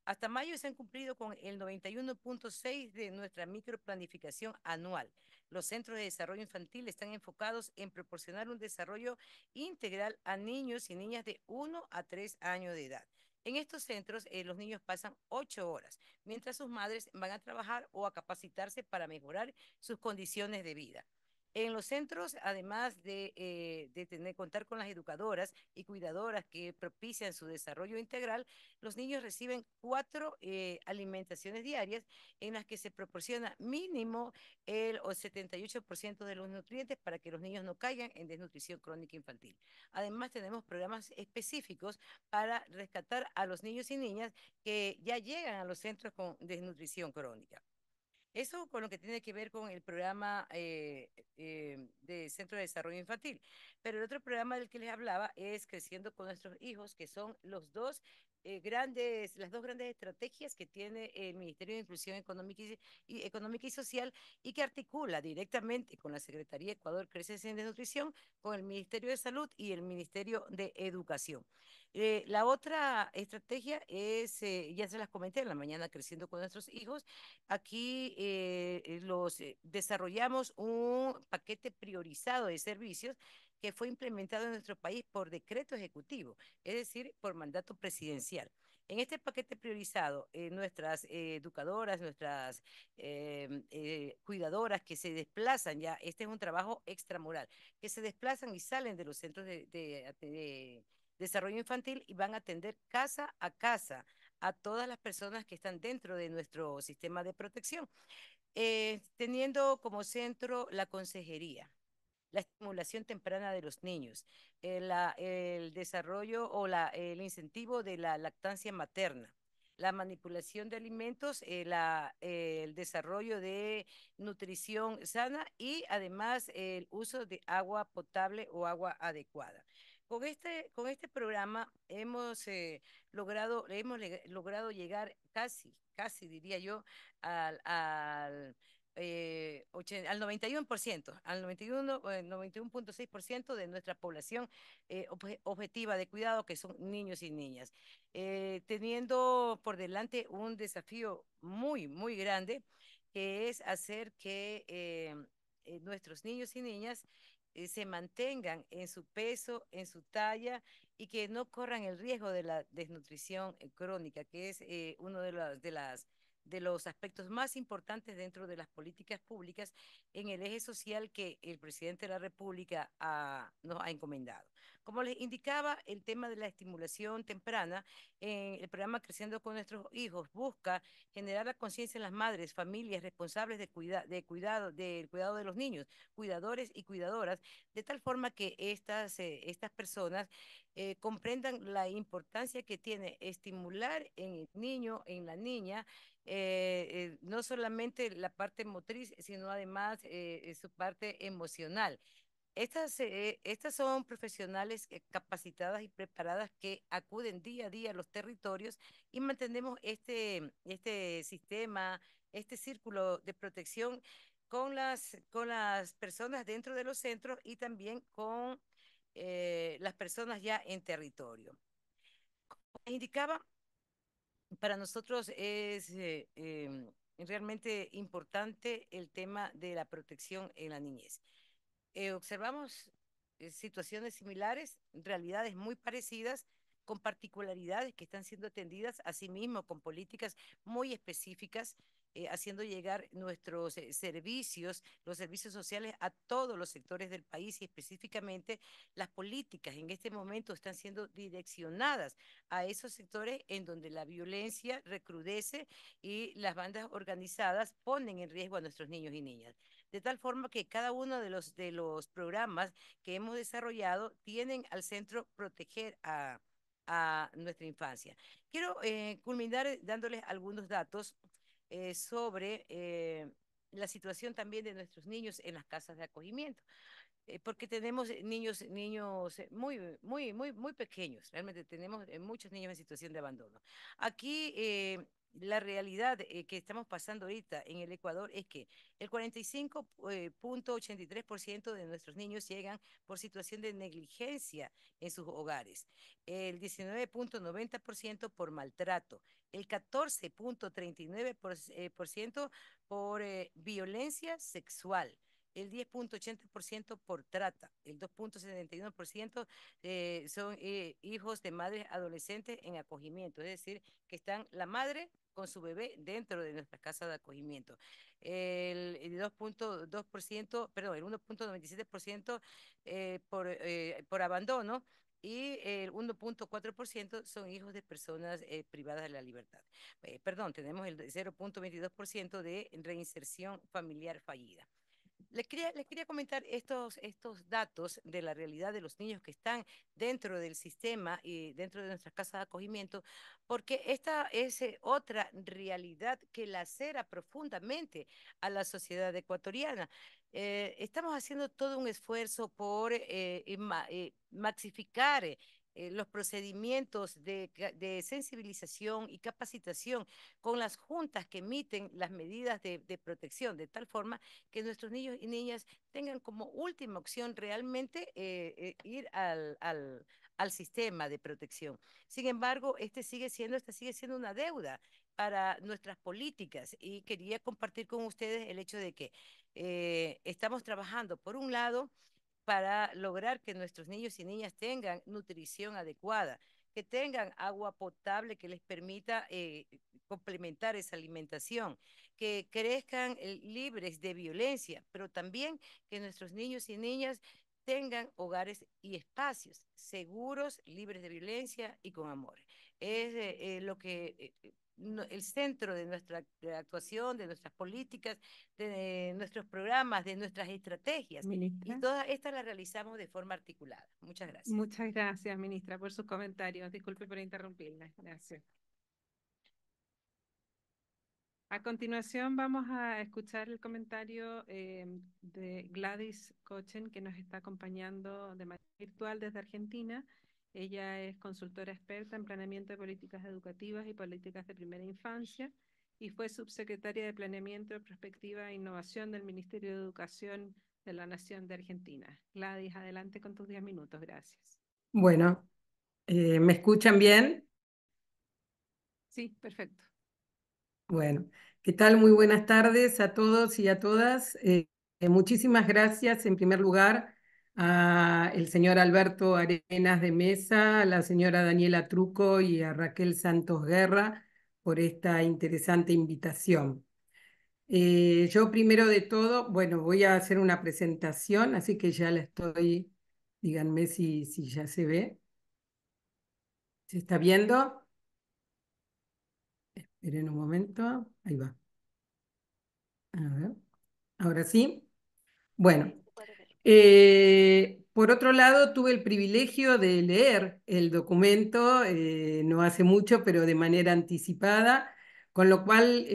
Hasta mayo se han cumplido con el 91.6 de nuestra microplanificación anual. Los centros de desarrollo infantil están enfocados en proporcionar un desarrollo integral a niños y niñas de 1 a 3 años de edad. En estos centros, los niños pasan 8 horas, mientras sus madres van a trabajar o a capacitarse para mejorar sus condiciones de vida. En los centros, además de contar con las educadoras y cuidadoras que propician su desarrollo integral, los niños reciben 4 alimentaciones diarias en las que se proporciona mínimo el 78% de los nutrientes para que los niños no caigan en desnutrición crónica infantil. Además, tenemos programas específicos para rescatar a los niños y niñas que ya llegan a los centros con desnutrición crónica. Eso con lo que tiene que ver con el programa de Centro de Desarrollo Infantil. Pero el otro programa del que les hablaba es Creciendo con Nuestros Hijos, que son las dos grandes estrategias que tiene el Ministerio de Inclusión Económica y Social y que articula directamente con la Secretaría Ecuador Crece sin Desnutrición, con el Ministerio de Salud y el Ministerio de Educación. La otra estrategia es, ya se las comenté en la mañana, creciendo con nuestros hijos. Aquí desarrollamos un paquete priorizado de servicios que fue implementado en nuestro país por decreto ejecutivo, es decir, por mandato presidencial. En este paquete priorizado, nuestras educadoras, nuestras cuidadoras que se desplazan ya, este es un trabajo extramural, que se desplazan y salen de los centros de desarrollo infantil y van a atender casa a casa a todas las personas que están dentro de nuestro sistema de protección, teniendo como centro la consejería, la estimulación temprana de los niños, el desarrollo o el incentivo de la lactancia materna, la manipulación de alimentos, el desarrollo de nutrición sana y además el uso de agua potable o agua adecuada. Con este programa hemos logrado llegar casi diría yo, al 91%, al 91.6% de nuestra población objetiva de cuidado, que son niños y niñas, teniendo por delante un desafío muy, muy grande, que es hacer que nuestros niños y niñas se mantengan en su peso, en su talla y que no corran el riesgo de la desnutrición crónica, que es uno de los aspectos más importantes dentro de las políticas públicas en el eje social que el presidente de la República nos ha encomendado. Como les indicaba, el tema de la estimulación temprana, el programa Creciendo con Nuestros Hijos busca generar la conciencia en las madres, familias responsables del cuidado de los niños, cuidadores y cuidadoras, de tal forma que estas personas comprendan la importancia que tiene estimular en el niño, en la niña, no solamente la parte motriz, sino además su parte emocional. Estas son profesionales capacitadas y preparadas que acuden día a día a los territorios y mantenemos este sistema, este círculo de protección con las personas dentro de los centros y también con las personas ya en territorio. Como les indicaba, para nosotros es realmente importante el tema de la protección en la niñez. Observamos situaciones similares, realidades muy parecidas, con particularidades que están siendo atendidas, asimismo con políticas muy específicas, haciendo llegar nuestros servicios, los servicios sociales a todos los sectores del país y específicamente las políticas en este momento están siendo direccionadas a esos sectores en donde la violencia recrudece y las bandas organizadas ponen en riesgo a nuestros niños y niñas. De tal forma que cada uno de los programas que hemos desarrollado tienen al centro proteger a nuestra infancia. Quiero culminar dándoles algunos datos sobre la situación también de nuestros niños en las casas de acogimiento, porque tenemos niños muy pequeños, realmente tenemos muchos niños en situación de abandono. Aquí la realidad que estamos pasando ahorita en el Ecuador es que el 45.83% de nuestros niños llegan por situación de negligencia en sus hogares, el 19.90% por maltrato, el 14.39% por violencia sexual, el 10.80% por trata, el 2.71% son hijos de madres adolescentes en acogimiento, es decir, que están la madre con su bebé dentro de nuestra casa de acogimiento. El 2.2%, perdón, el 1.97% por abandono y el 1.4% son hijos de personas privadas de la libertad. Perdón, tenemos el 0.22% de reinserción familiar fallida. Les quería comentar estos datos de la realidad de los niños que están dentro del sistema y dentro de nuestras casas de acogimiento, porque esta es otra realidad que lacera profundamente a la sociedad ecuatoriana. Estamos haciendo todo un esfuerzo por maxificar los procedimientos de sensibilización y capacitación con las juntas que emiten las medidas de protección, de tal forma que nuestros niños y niñas tengan como última opción realmente ir al sistema de protección. Sin embargo, esta sigue siendo una deuda para nuestras políticas, y quería compartir con ustedes el hecho de que estamos trabajando, por un lado, para lograr que nuestros niños y niñas tengan nutrición adecuada, que tengan agua potable que les permita complementar esa alimentación, que crezcan libres de violencia, pero también que nuestros niños y niñas tengan hogares y espacios seguros, libres de violencia y con amor. Es lo que el centro de nuestra actuación, de nuestras políticas, de nuestros programas, de nuestras estrategias. Ministra. Y todas estas las realizamos de forma articulada. Muchas gracias. Muchas gracias, ministra, por sus comentarios. Disculpe por interrumpirla. Gracias. A continuación vamos a escuchar el comentario de Gladys Cochen, que nos está acompañando de manera virtual desde Argentina. Ella es consultora experta en planeamiento de políticas educativas y políticas de primera infancia y fue subsecretaria de Planeamiento, Prospectiva e Innovación del Ministerio de Educación de la Nación de Argentina. Gladys, adelante con tus 10 minutos. Gracias. Bueno, ¿me escuchan bien? Sí, perfecto. Bueno, ¿qué tal? Muy buenas tardes a todos y a todas. Muchísimas gracias en primer lugar al señor Alberto Arenas de Mesa, a la señora Daniela Truco y a Raquel Santos Guerra por esta interesante invitación. Yo primero de todo, bueno, voy a hacer una presentación, así que ya la estoy, díganme si ya se ve. ¿Se está viendo? Esperen un momento, ahí va. A ver, ahora sí. Bueno, por otro lado, tuve el privilegio de leer el documento, no hace mucho, pero de manera anticipada, con lo cual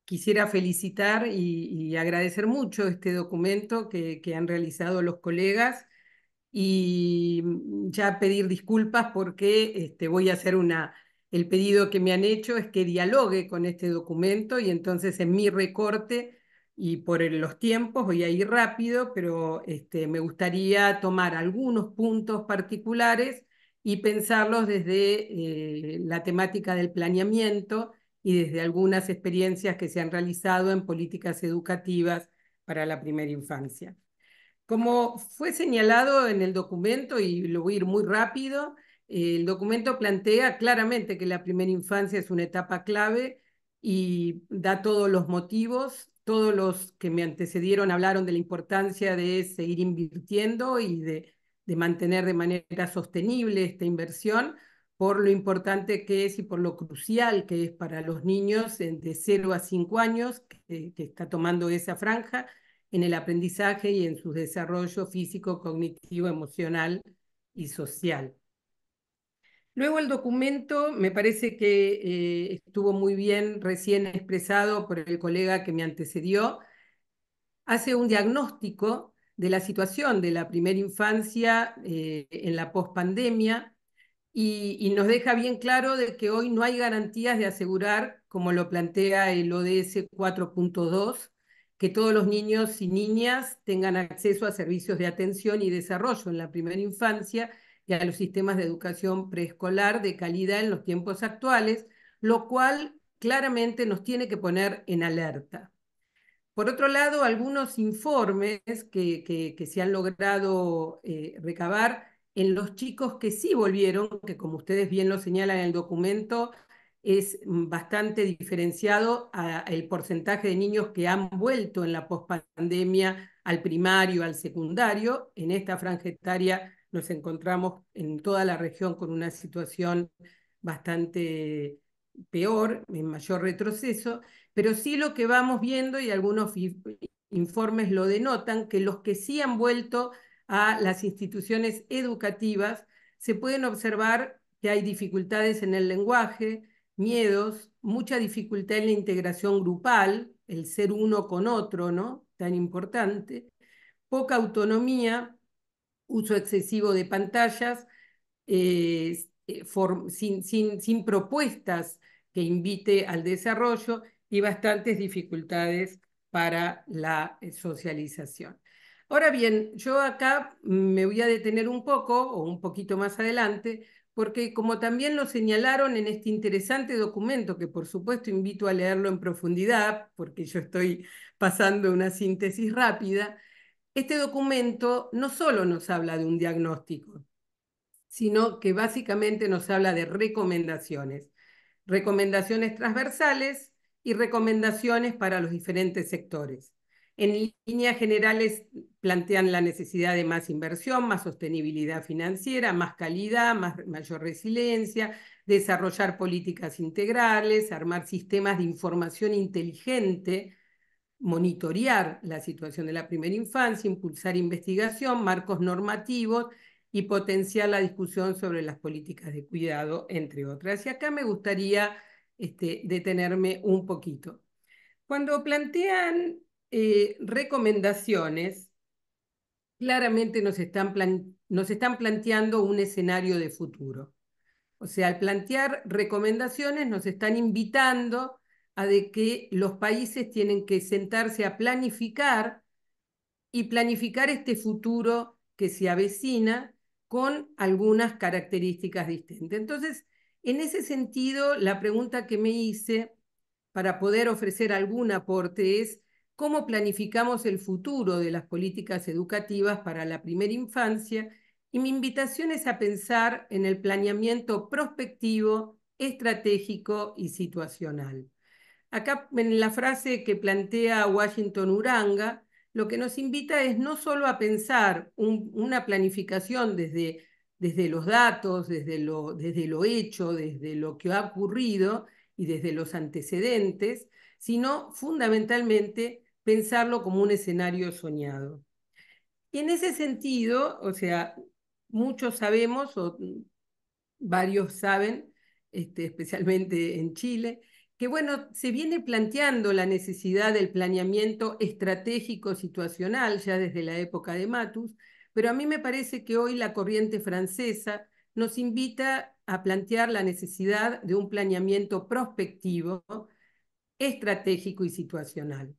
quisiera felicitar y agradecer mucho este documento que han realizado los colegas y ya pedir disculpas porque voy a hacer el pedido que me han hecho es que dialogue con este documento y entonces en mi recorte y por los tiempos voy a ir rápido, pero me gustaría tomar algunos puntos particulares y pensarlos desde la temática del planeamiento y desde algunas experiencias que se han realizado en políticas educativas para la primera infancia. Como fue señalado en el documento, y lo voy a ir muy rápido, el documento plantea claramente que la primera infancia es una etapa clave y da todos los motivos. Todos los que me antecedieron hablaron de la importancia de seguir invirtiendo y de mantener de manera sostenible esta inversión, por lo importante que es y por lo crucial que es para los niños de 0 a 5 años, que está tomando esa franja, en el aprendizaje y en su desarrollo físico, cognitivo, emocional y social. Luego el documento me parece que estuvo muy bien recién expresado por el colega que me antecedió. Hace un diagnóstico de la situación de la primera infancia en la pospandemia y nos deja bien claro de que hoy no hay garantías de asegurar, como lo plantea el ODS 4.2, que todos los niños y niñas tengan acceso a servicios de atención y desarrollo en la primera infancia y a los sistemas de educación preescolar de calidad en los tiempos actuales, lo cual claramente nos tiene que poner en alerta. Por otro lado, algunos informes que se han logrado recabar en los chicos que sí volvieron, que como ustedes bien lo señalan en el documento, es bastante diferenciado el porcentaje de niños que han vuelto en la pospandemia al primario, al secundario. En esta franja etaria nos encontramos en toda la región con una situación bastante peor, en mayor retroceso, pero sí lo que vamos viendo, y algunos informes lo denotan, que los que sí han vuelto a las instituciones educativas, se pueden observar que hay dificultades en el lenguaje, miedos, mucha dificultad en la integración grupal, el ser uno con otro, ¿no? Tan importante, poca autonomía, uso excesivo de pantallas, sin propuestas que invite al desarrollo y bastantes dificultades para la socialización. Ahora bien, yo acá me voy a detener un poco o un poquito más adelante, porque como también lo señalaron en este interesante documento, que por supuesto invito a leerlo en profundidad, porque yo estoy pasando una síntesis rápida, este documento no solo nos habla de un diagnóstico, sino que básicamente nos habla de recomendaciones. Recomendaciones transversales y recomendaciones para los diferentes sectores. En líneas generales plantean la necesidad de más inversión, más sostenibilidad financiera, más calidad, mayor resiliencia, desarrollar políticas integrales, armar sistemas de información inteligente, monitorear la situación de la primera infancia, impulsar investigación, marcos normativos y potenciar la discusión sobre las políticas de cuidado, entre otras. Y acá me gustaría detenerme un poquito. Cuando plantean recomendaciones, claramente nos están planteando un escenario de futuro. O sea, al plantear recomendaciones nos están invitando a de que los países tienen que sentarse a planificar y planificar este futuro que se avecina con algunas características distintas. Entonces, en ese sentido, la pregunta que me hice para poder ofrecer algún aporte es cómo planificamos el futuro de las políticas educativas para la primera infancia, y mi invitación es a pensar en el planeamiento prospectivo, estratégico y situacional. Acá en la frase que plantea Washington Uranga, lo que nos invita es no solo a pensar una planificación desde los datos, desde lo hecho, desde lo que ha ocurrido y desde los antecedentes, sino fundamentalmente pensarlo como un escenario soñado. Y en ese sentido, o sea, muchos sabemos, o varios saben, especialmente en Chile, que bueno, se viene planteando la necesidad del planeamiento estratégico situacional ya desde la época de Matus, pero a mí me parece que hoy la corriente francesa nos invita a plantear la necesidad de un planeamiento prospectivo, estratégico y situacional.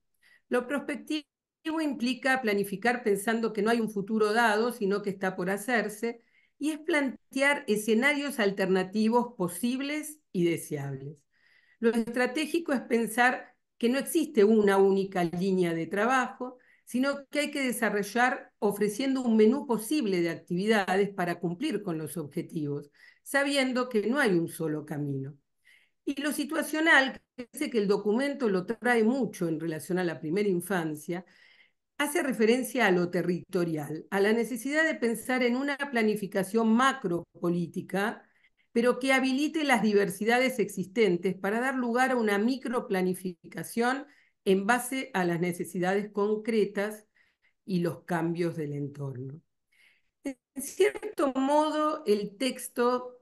Lo prospectivo implica planificar pensando que no hay un futuro dado, sino que está por hacerse, y es plantear escenarios alternativos posibles y deseables. Lo estratégico es pensar que no existe una única línea de trabajo, sino que hay que desarrollar ofreciendo un menú posible de actividades para cumplir con los objetivos, sabiendo que no hay un solo camino. Y lo situacional, que parece que el documento lo trae mucho en relación a la primera infancia, hace referencia a lo territorial, a la necesidad de pensar en una planificación macropolítica, pero que habilite las diversidades existentes para dar lugar a una microplanificación en base a las necesidades concretas y los cambios del entorno. En cierto modo, el texto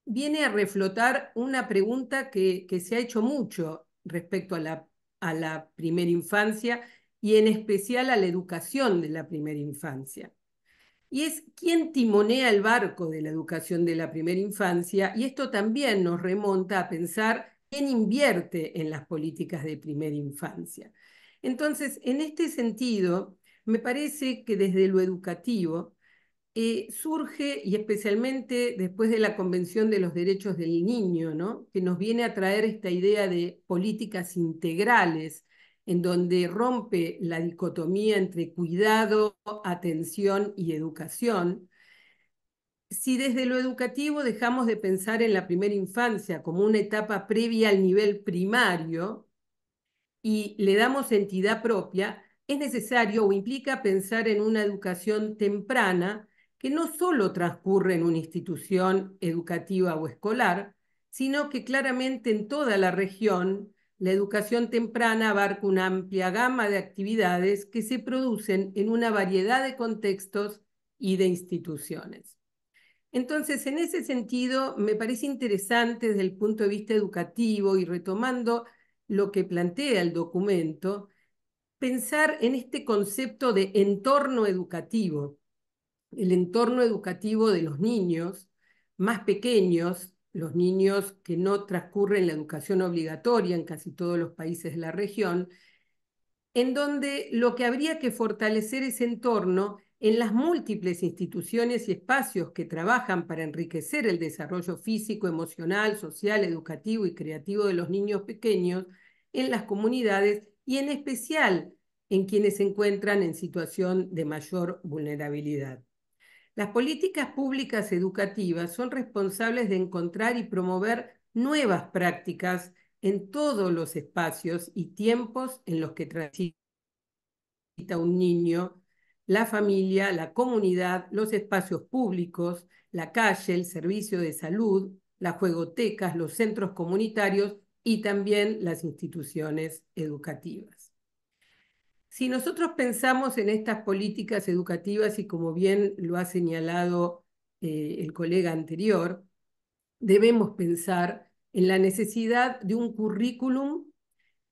viene a reflotar una pregunta que se ha hecho mucho respecto a la primera infancia y en especial a la educación de la primera infancia. Y es quién timonea el barco de la educación de la primera infancia, y esto también nos remonta a pensar quién invierte en las políticas de primera infancia. Entonces, en este sentido, me parece que desde lo educativo surge, y especialmente después de la Convención de los Derechos del Niño, ¿no?, que nos viene a traer esta idea de políticas integrales, en donde rompe la dicotomía entre cuidado, atención y educación. Si desde lo educativo dejamos de pensar en la primera infancia como una etapa previa al nivel primario y le damos entidad propia, es necesario o implica pensar en una educación temprana que no solo transcurre en una institución educativa o escolar, sino que claramente en toda la región la educación temprana abarca una amplia gama de actividades que se producen en una variedad de contextos y de instituciones. Entonces, en ese sentido, me parece interesante desde el punto de vista educativo y retomando lo que plantea el documento, pensar en este concepto de entorno educativo, el entorno educativo de los niños más pequeños, los niños que no transcurren la educación obligatoria en casi todos los países de la región, en donde lo que habría que fortalecer es en torno en las múltiples instituciones y espacios que trabajan para enriquecer el desarrollo físico, emocional, social, educativo y creativo de los niños pequeños en las comunidades y en especial en quienes se encuentran en situación de mayor vulnerabilidad. Las políticas públicas educativas son responsables de encontrar y promover nuevas prácticas en todos los espacios y tiempos en los que transita un niño, la familia, la comunidad, los espacios públicos, la calle, el servicio de salud, las juegotecas, los centros comunitarios y también las instituciones educativas. Si nosotros pensamos en estas políticas educativas, y como bien lo ha señalado el colega anterior, debemos pensar en la necesidad de un currículum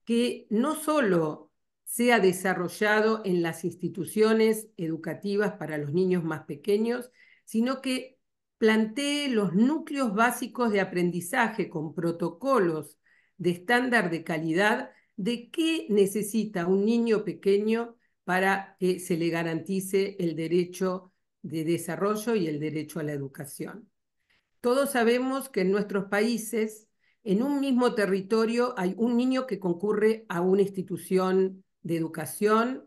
que no solo sea desarrollado en las instituciones educativas para los niños más pequeños, sino que plantee los núcleos básicos de aprendizaje con protocolos de estándar de calidad de qué necesita un niño pequeño para que se le garantice el derecho de desarrollo y el derecho a la educación. Todos sabemos que en nuestros países, en un mismo territorio, hay un niño que concurre a una institución de educación,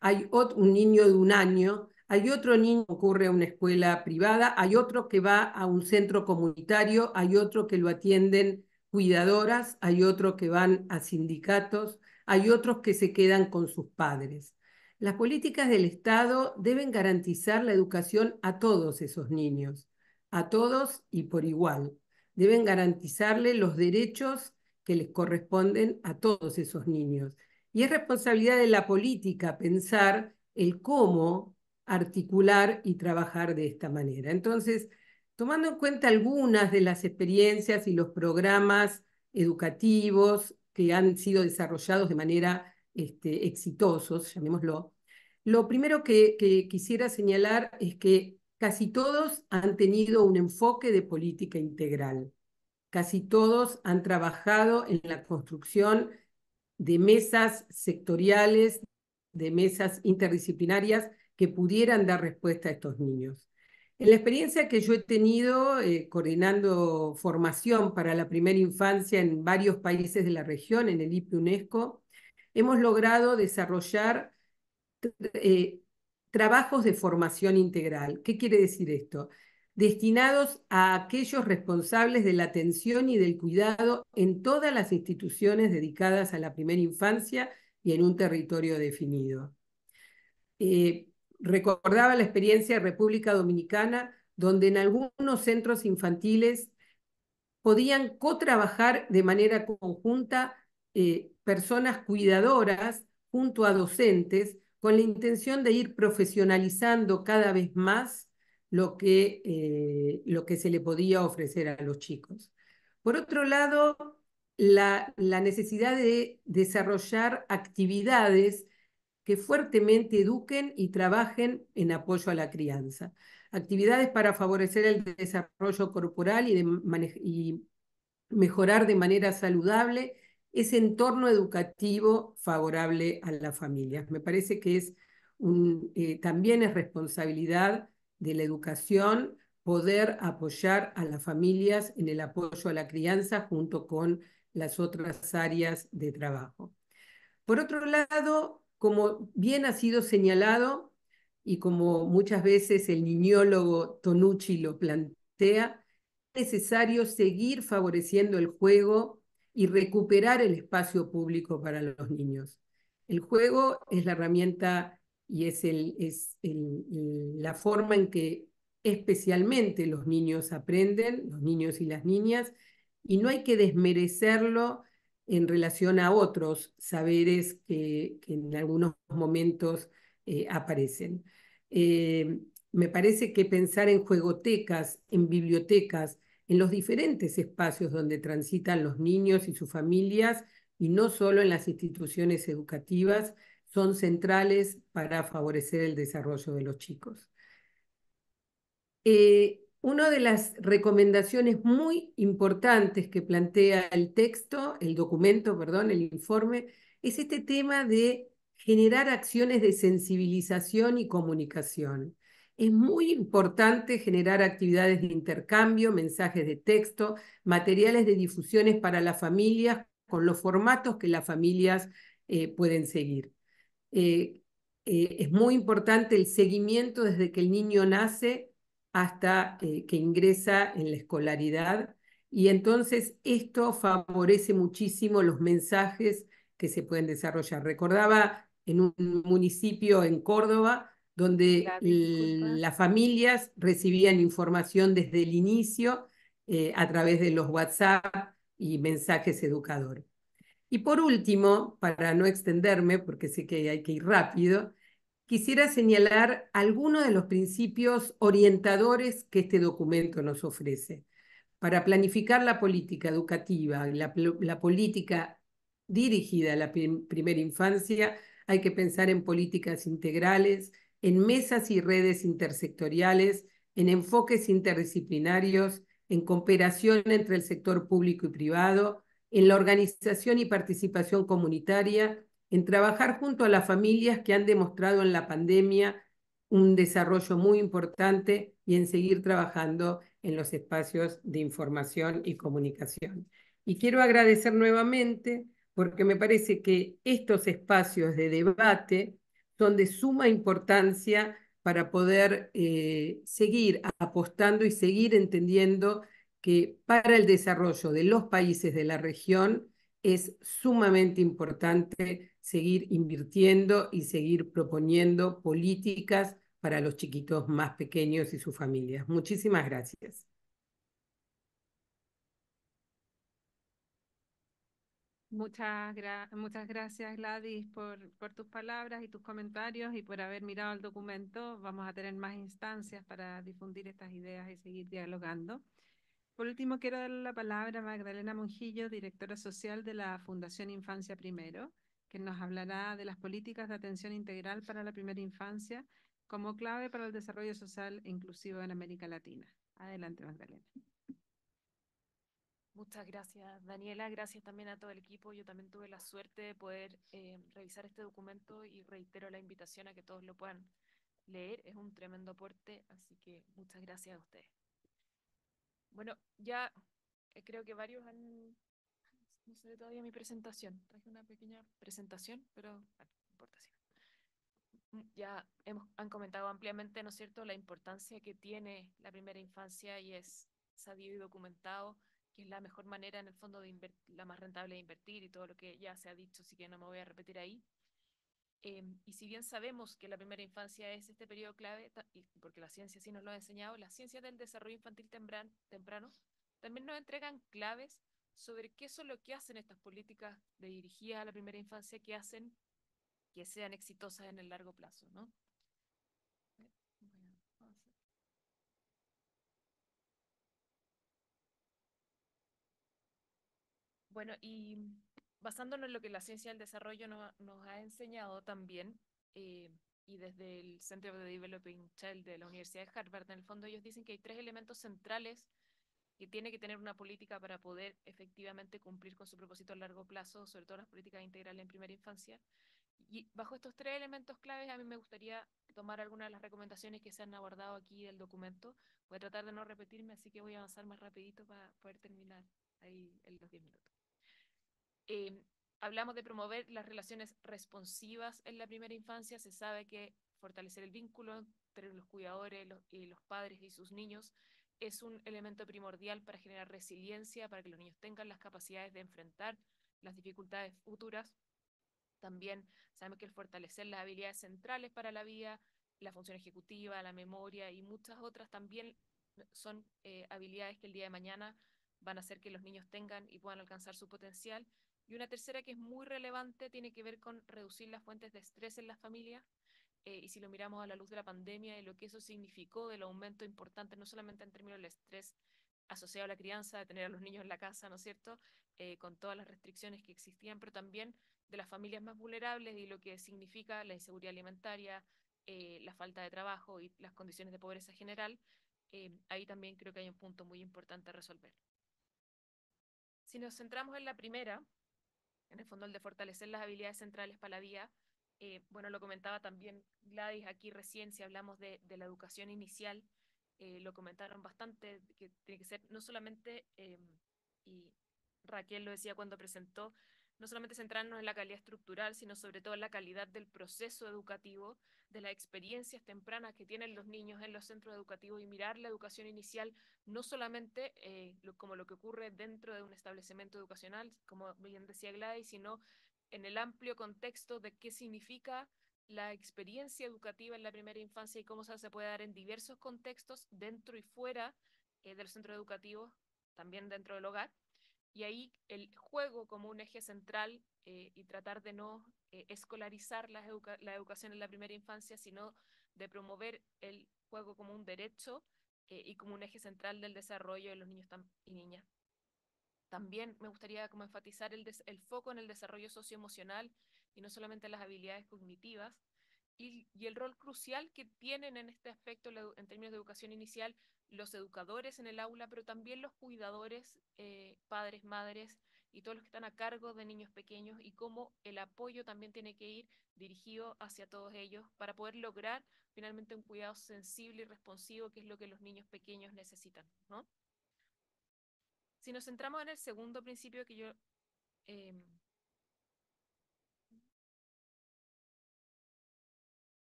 hay un niño de 1 año, hay otro niño que concurre a una escuela privada, hay otro que va a un centro comunitario, hay otro que lo atienden cuidadoras, hay otro que van a sindicatos, hay otros que se quedan con sus padres. Las políticas del Estado deben garantizar la educación a todos esos niños, a todos y por igual. Deben garantizarle los derechos que les corresponden a todos esos niños. Y es responsabilidad de la política pensar el cómo articular y trabajar de esta manera. Entonces, tomando en cuenta algunas de las experiencias y los programas educativos que han sido desarrollados de manera exitosos, llamémoslo, lo primero que quisiera señalar es que casi todos han tenido un enfoque de política integral. Casi todos han trabajado en la construcción de mesas sectoriales, de mesas interdisciplinarias que pudieran dar respuesta a estos niños. En la experiencia que yo he tenido coordinando formación para la primera infancia en varios países de la región, en el IPE UNESCO, hemos logrado desarrollar trabajos de formación integral. ¿Qué quiere decir esto? Destinados a aquellos responsables de la atención y del cuidado en todas las instituciones dedicadas a la primera infancia y en un territorio definido. Recordaba la experiencia de República Dominicana, donde en algunos centros infantiles podían cotrabajar de manera conjunta personas cuidadoras junto a docentes con la intención de ir profesionalizando cada vez más lo que se le podía ofrecer a los chicos. Por otro lado, la necesidad de desarrollar actividades que fuertemente eduquen y trabajen en apoyo a la crianza. Actividades para favorecer el desarrollo corporal y mejorar de manera saludable ese entorno educativo favorable a las familias. Me parece que también es responsabilidad de la educación poder apoyar a las familias en el apoyo a la crianza junto con las otras áreas de trabajo. Por otro lado, como bien ha sido señalado y como muchas veces el niñólogo Tonucci lo plantea, es necesario seguir favoreciendo el juego y recuperar el espacio público para los niños. El juego es la herramienta y es la forma en que especialmente los niños aprenden, los niños y las niñas, y no hay que desmerecerlo en relación a otros saberes que en algunos momentos aparecen. Me parece que pensar en juegotecas, en bibliotecas, en los diferentes espacios donde transitan los niños y sus familias, y no solo en las instituciones educativas, son centrales para favorecer el desarrollo de los chicos. una de las recomendaciones muy importantes que plantea el texto, el documento, perdón, el informe, es este tema de generar acciones de sensibilización y comunicación. Es muy importante generar actividades de intercambio, mensajes de texto, materiales de difusiones para las familias con los formatos que las familias pueden seguir. Es muy importante el seguimiento desde que el niño nace hasta que ingresa en la escolaridad, y entonces esto favorece muchísimo los mensajes que se pueden desarrollar. Recordaba en un municipio en Córdoba donde Disculpa. las familias recibían información desde el inicio a través de los WhatsApp y mensajes educadores. Y por último, para no extenderme, porque sé que hay que ir rápido, quisiera señalar algunos de los principios orientadores que este documento nos ofrece. Para planificar la política educativa, la política dirigida a la primera infancia, hay que pensar en políticas integrales, en mesas y redes intersectoriales, en enfoques interdisciplinarios, en cooperación entre el sector público y privado, en la organización y participación comunitaria, en trabajar junto a las familias que han demostrado en la pandemia un desarrollo muy importante y en seguir trabajando en los espacios de información y comunicación. Y quiero agradecer nuevamente porque me parece que estos espacios de debate son de suma importancia para poder seguir apostando y seguir entendiendo que para el desarrollo de los países de la región es sumamente importante seguir invirtiendo y seguir proponiendo políticas para los chiquitos más pequeños y sus familias. Muchísimas gracias. Muchas gracias, Gladys, por tus palabras y tus comentarios y por haber mirado el documento. Vamos a tener más instancias para difundir estas ideas y seguir dialogando. Por último, quiero darle la palabra a Magdalena Monjillo, directora social de la Fundación Infancia Primero, que nos hablará de las políticas de atención integral para la primera infancia como clave para el desarrollo social e inclusivo en América Latina. Adelante, Magdalena. Muchas gracias, Daniela. Gracias también a todo el equipo. Yo también tuve la suerte de poder revisar este documento y reitero la invitación a que todos lo puedan leer. Es un tremendo aporte, así que muchas gracias a ustedes. Bueno, ya creo que varios han... No se ve todavía mi presentación. Traje una pequeña presentación, pero bueno, no importa si no. Ya han comentado ampliamente, ¿no es cierto?, la importancia que tiene la primera infancia y es sabido y documentado que es la mejor manera en el fondo la más rentable de invertir y todo lo que ya se ha dicho, así que no me voy a repetir ahí. Y si bien sabemos que la primera infancia es este periodo clave, porque la ciencia sí nos lo ha enseñado, las ciencias del desarrollo infantil temprano también nos entregan claves sobre qué son lo que hacen estas políticas de dirigidas a la primera infancia que hacen que sean exitosas en el largo plazo, ¿no? Bueno, y basándonos en lo que la ciencia del desarrollo nos ha enseñado también, y desde el Center of the Developing Child de la Universidad de Harvard, en el fondo ellos dicen que hay 3 elementos centrales que tiene que tener una política para poder efectivamente cumplir con su propósito a largo plazo, sobre todo las políticas integrales en primera infancia. Y bajo estos 3 elementos claves, a mí me gustaría tomar algunas de las recomendaciones que se han abordado aquí del documento. Voy a tratar de no repetirme, así que voy a avanzar más rapidito para poder terminar ahí en los 10 minutos. Hablamos de promover las relaciones responsivas en la primera infancia. Se sabe que fortalecer el vínculo entre los cuidadores y los padres y sus niños es un elemento primordial para generar resiliencia, para que los niños tengan las capacidades de enfrentar las dificultades futuras. También sabemos que el fortalecer las habilidades centrales para la vida, la función ejecutiva, la memoria y muchas otras también son habilidades que el día de mañana van a hacer que los niños tengan y puedan alcanzar su potencial. Y una tercera que es muy relevante tiene que ver con reducir las fuentes de estrés en las familias. Y si lo miramos a la luz de la pandemia y lo que eso significó del aumento importante, no solamente en términos del estrés asociado a la crianza, de tener a los niños en la casa, ¿no es cierto?, con todas las restricciones que existían, pero también de las familias más vulnerables y lo que significa la inseguridad alimentaria, la falta de trabajo y las condiciones de pobreza general. ahí también creo que hay un punto muy importante a resolver. Si nos centramos en la primera, en el fondo el de fortalecer las habilidades centrales para la vida, bueno, lo comentaba también Gladys aquí recién, si hablamos de la educación inicial, lo comentaron bastante, que tiene que ser no solamente, y Raquel lo decía cuando presentó, no solamente centrarnos en la calidad estructural, sino sobre todo en la calidad del proceso educativo, de las experiencias tempranas que tienen los niños en los centros educativos y mirar la educación inicial no solamente como lo que ocurre dentro de un establecimiento educacional, como bien decía Gladys, sino en el amplio contexto de qué significa la experiencia educativa en la primera infancia y cómo se puede dar en diversos contextos, dentro y fuera de los centros educativos, también dentro del hogar. Y ahí el juego como un eje central y tratar de no escolarizar la educación en la primera infancia, sino de promover el juego como un derecho y como un eje central del desarrollo de los niños y niñas. También me gustaría como enfatizar el foco en el desarrollo socioemocional y no solamente las habilidades cognitivas, y el rol crucial que tienen en este aspecto en términos de educación inicial los educadores en el aula, pero también los cuidadores, padres, madres y todos los que están a cargo de niños pequeños, y cómo el apoyo también tiene que ir dirigido hacia todos ellos para poder lograr finalmente un cuidado sensible y responsivo, que es lo que los niños pequeños necesitan, ¿no? Si nos centramos en el segundo principio que yo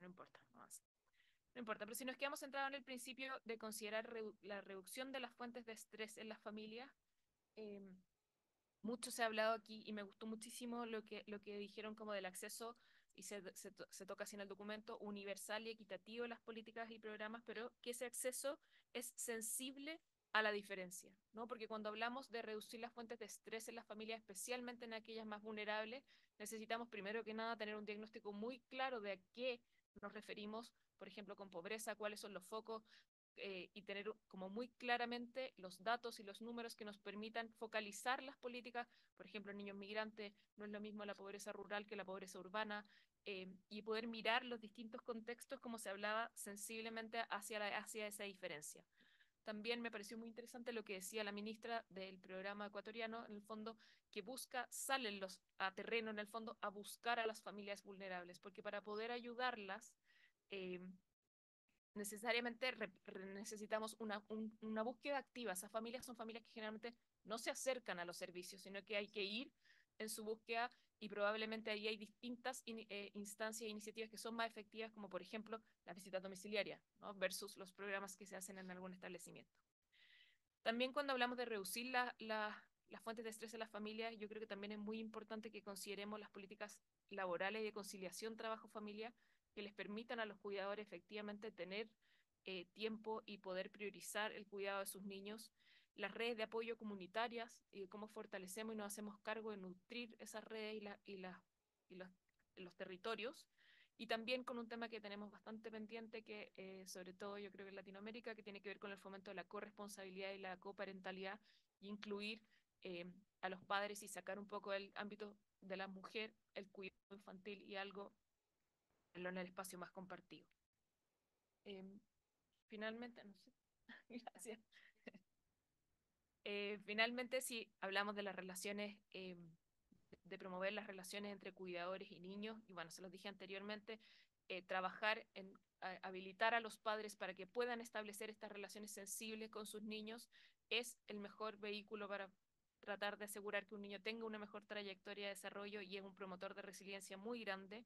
no importa, más. No importa, pero si nos quedamos centrados en el principio de considerar la reducción de las fuentes de estrés en las familias, eh, mucho se ha hablado aquí y me gustó muchísimo lo que dijeron como del acceso, y se toca así en el documento, universal y equitativo en las políticas y programas, pero que ese acceso es sensible a la diferencia, ¿no? Porque cuando hablamos de reducir las fuentes de estrés en las familias, especialmente en aquellas más vulnerables, necesitamos primero que nada tener un diagnóstico muy claro de a qué nos referimos, por ejemplo, con pobreza, cuáles son los focos, y tener como muy claramente los datos y los números que nos permitan focalizar las políticas. Por ejemplo, niños migrantes, no es lo mismo la pobreza rural que la pobreza urbana, y poder mirar los distintos contextos, como se hablaba, sensiblemente hacia esa diferencia. También me pareció muy interesante lo que decía la ministra del programa ecuatoriano, en el fondo, que salen a terreno, en el fondo, a buscar a las familias vulnerables, porque para poder ayudarlas, eh, necesariamente necesitamos una búsqueda activa. Esas familias son familias que generalmente no se acercan a los servicios, sino que hay que ir en su búsqueda, y probablemente ahí hay distintas instancias e iniciativas que son más efectivas, como por ejemplo la visita domiciliaria, ¿no? Versus los programas que se hacen en algún establecimiento. También cuando hablamos de reducir las fuentes de estrés en las familias, yo creo que también es muy importante que consideremos las políticas laborales de conciliación trabajo-familia que les permitan a los cuidadores efectivamente tener tiempo y poder priorizar el cuidado de sus niños, las redes de apoyo comunitarias y cómo fortalecemos y nos hacemos cargo de nutrir esas redes y los territorios, y también con un tema que tenemos bastante pendiente, que sobre todo yo creo que en Latinoamérica, que tiene que ver con el fomento de la corresponsabilidad y la coparentalidad, y incluir a los padres y sacar un poco del ámbito de la mujer el cuidado infantil y algo en el espacio más compartido. Finalmente, no sé, gracias. Finalmente, si hablamos de las relaciones, de promover las relaciones entre cuidadores y niños, y bueno, se los dije anteriormente, trabajar en habilitar a los padres para que puedan establecer estas relaciones sensibles con sus niños es el mejor vehículo para tratar de asegurar que un niño tenga una mejor trayectoria de desarrollo, y es un promotor de resiliencia muy grande.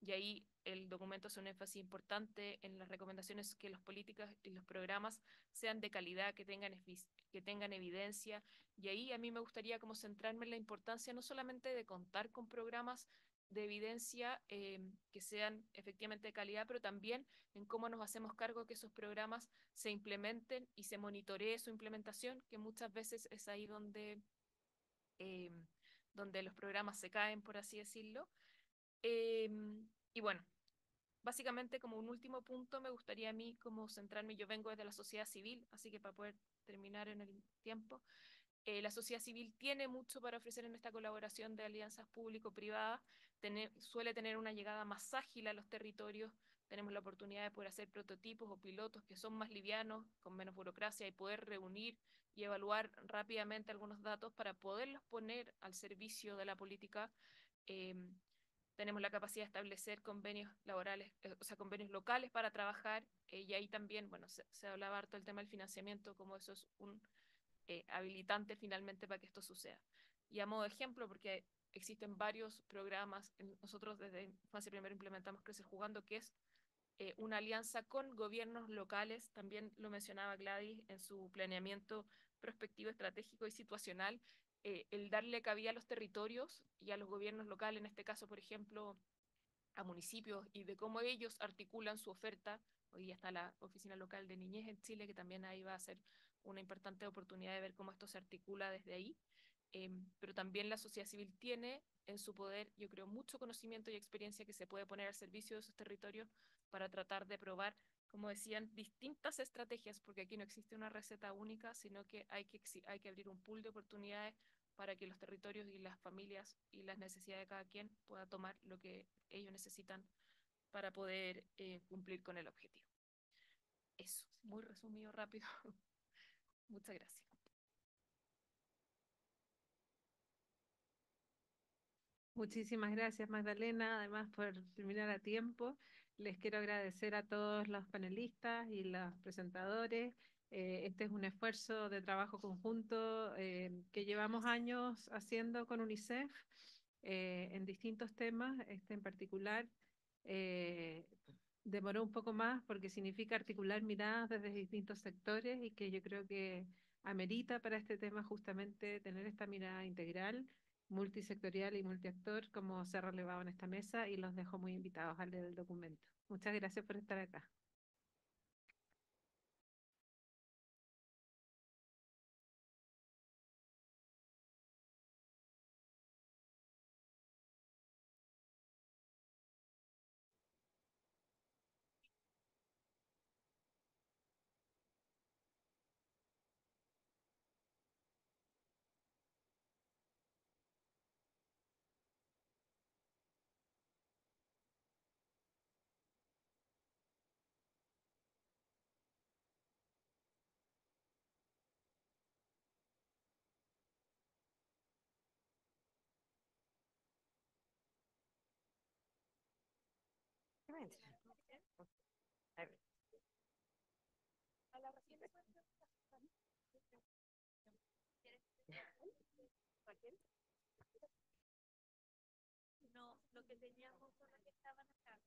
Y ahí el documento hace un énfasis importante en las recomendaciones que las políticas y los programas sean de calidad, que tengan evidencia. Y ahí a mí me gustaría como centrarme en la importancia no solamente de contar con programas de evidencia que sean efectivamente de calidad, pero también en cómo nos hacemos cargo que esos programas se implementen y se monitoree su implementación, que muchas veces es ahí eh, donde los programas se caen, por así decirlo. Y bueno, básicamente como un último punto me gustaría a mí como centrarme, yo vengo desde la sociedad civil, así que para poder terminar en el tiempo, La sociedad civil tiene mucho para ofrecer en esta colaboración de alianzas público-privadas, suele tener una llegada más ágil a los territorios, tenemos la oportunidad de poder hacer prototipos o pilotos que son más livianos, con menos burocracia, y poder reunir y evaluar rápidamente algunos datos para poderlos poner al servicio de la política. Eh, Tenemos la capacidad de establecer convenios laborales, o sea, convenios locales para trabajar, y ahí también, bueno, se hablaba harto del tema del financiamiento, como eso es un habilitante finalmente para que esto suceda. Y a modo de ejemplo, porque existen varios programas, nosotros desde Infancia Primero implementamos Crecer Jugando, que es una alianza con gobiernos locales, también lo mencionaba Gladys en su planeamiento prospectivo, estratégico y situacional, el darle cabida a los territorios y a los gobiernos locales, en este caso, por ejemplo, a municipios, y de cómo ellos articulan su oferta. Hoy está la Oficina Local de Niñez en Chile, que también ahí va a ser una importante oportunidad de ver cómo esto se articula desde ahí. Pero también la sociedad civil tiene en su poder, yo creo, mucho conocimiento y experiencia que se puede poner al servicio de esos territorios para tratar de probar, como decían, distintas estrategias, porque aquí no existe una receta única, sino que hay que abrir un pool de oportunidades para que los territorios y las familias y las necesidades de cada quien pueda tomar lo que ellos necesitan para poder cumplir con el objetivo. Eso, muy resumido, rápido. Muchas gracias. Muchísimas gracias, Magdalena, además por terminar a tiempo. Les quiero agradecer a todos los panelistas y los presentadores. Este es un esfuerzo de trabajo conjunto que llevamos años haciendo con UNICEF en distintos temas. Este en particular eh, demoró un poco más porque significa articular miradas desde distintos sectores y que yo creo que amerita para este tema justamente tener esta mirada integral, multisectorial y multiactor, como se ha relevado en esta mesa, y los dejo muy invitados a leer el documento. Muchas gracias por estar acá. No, lo que teníamos son los que estaban acá.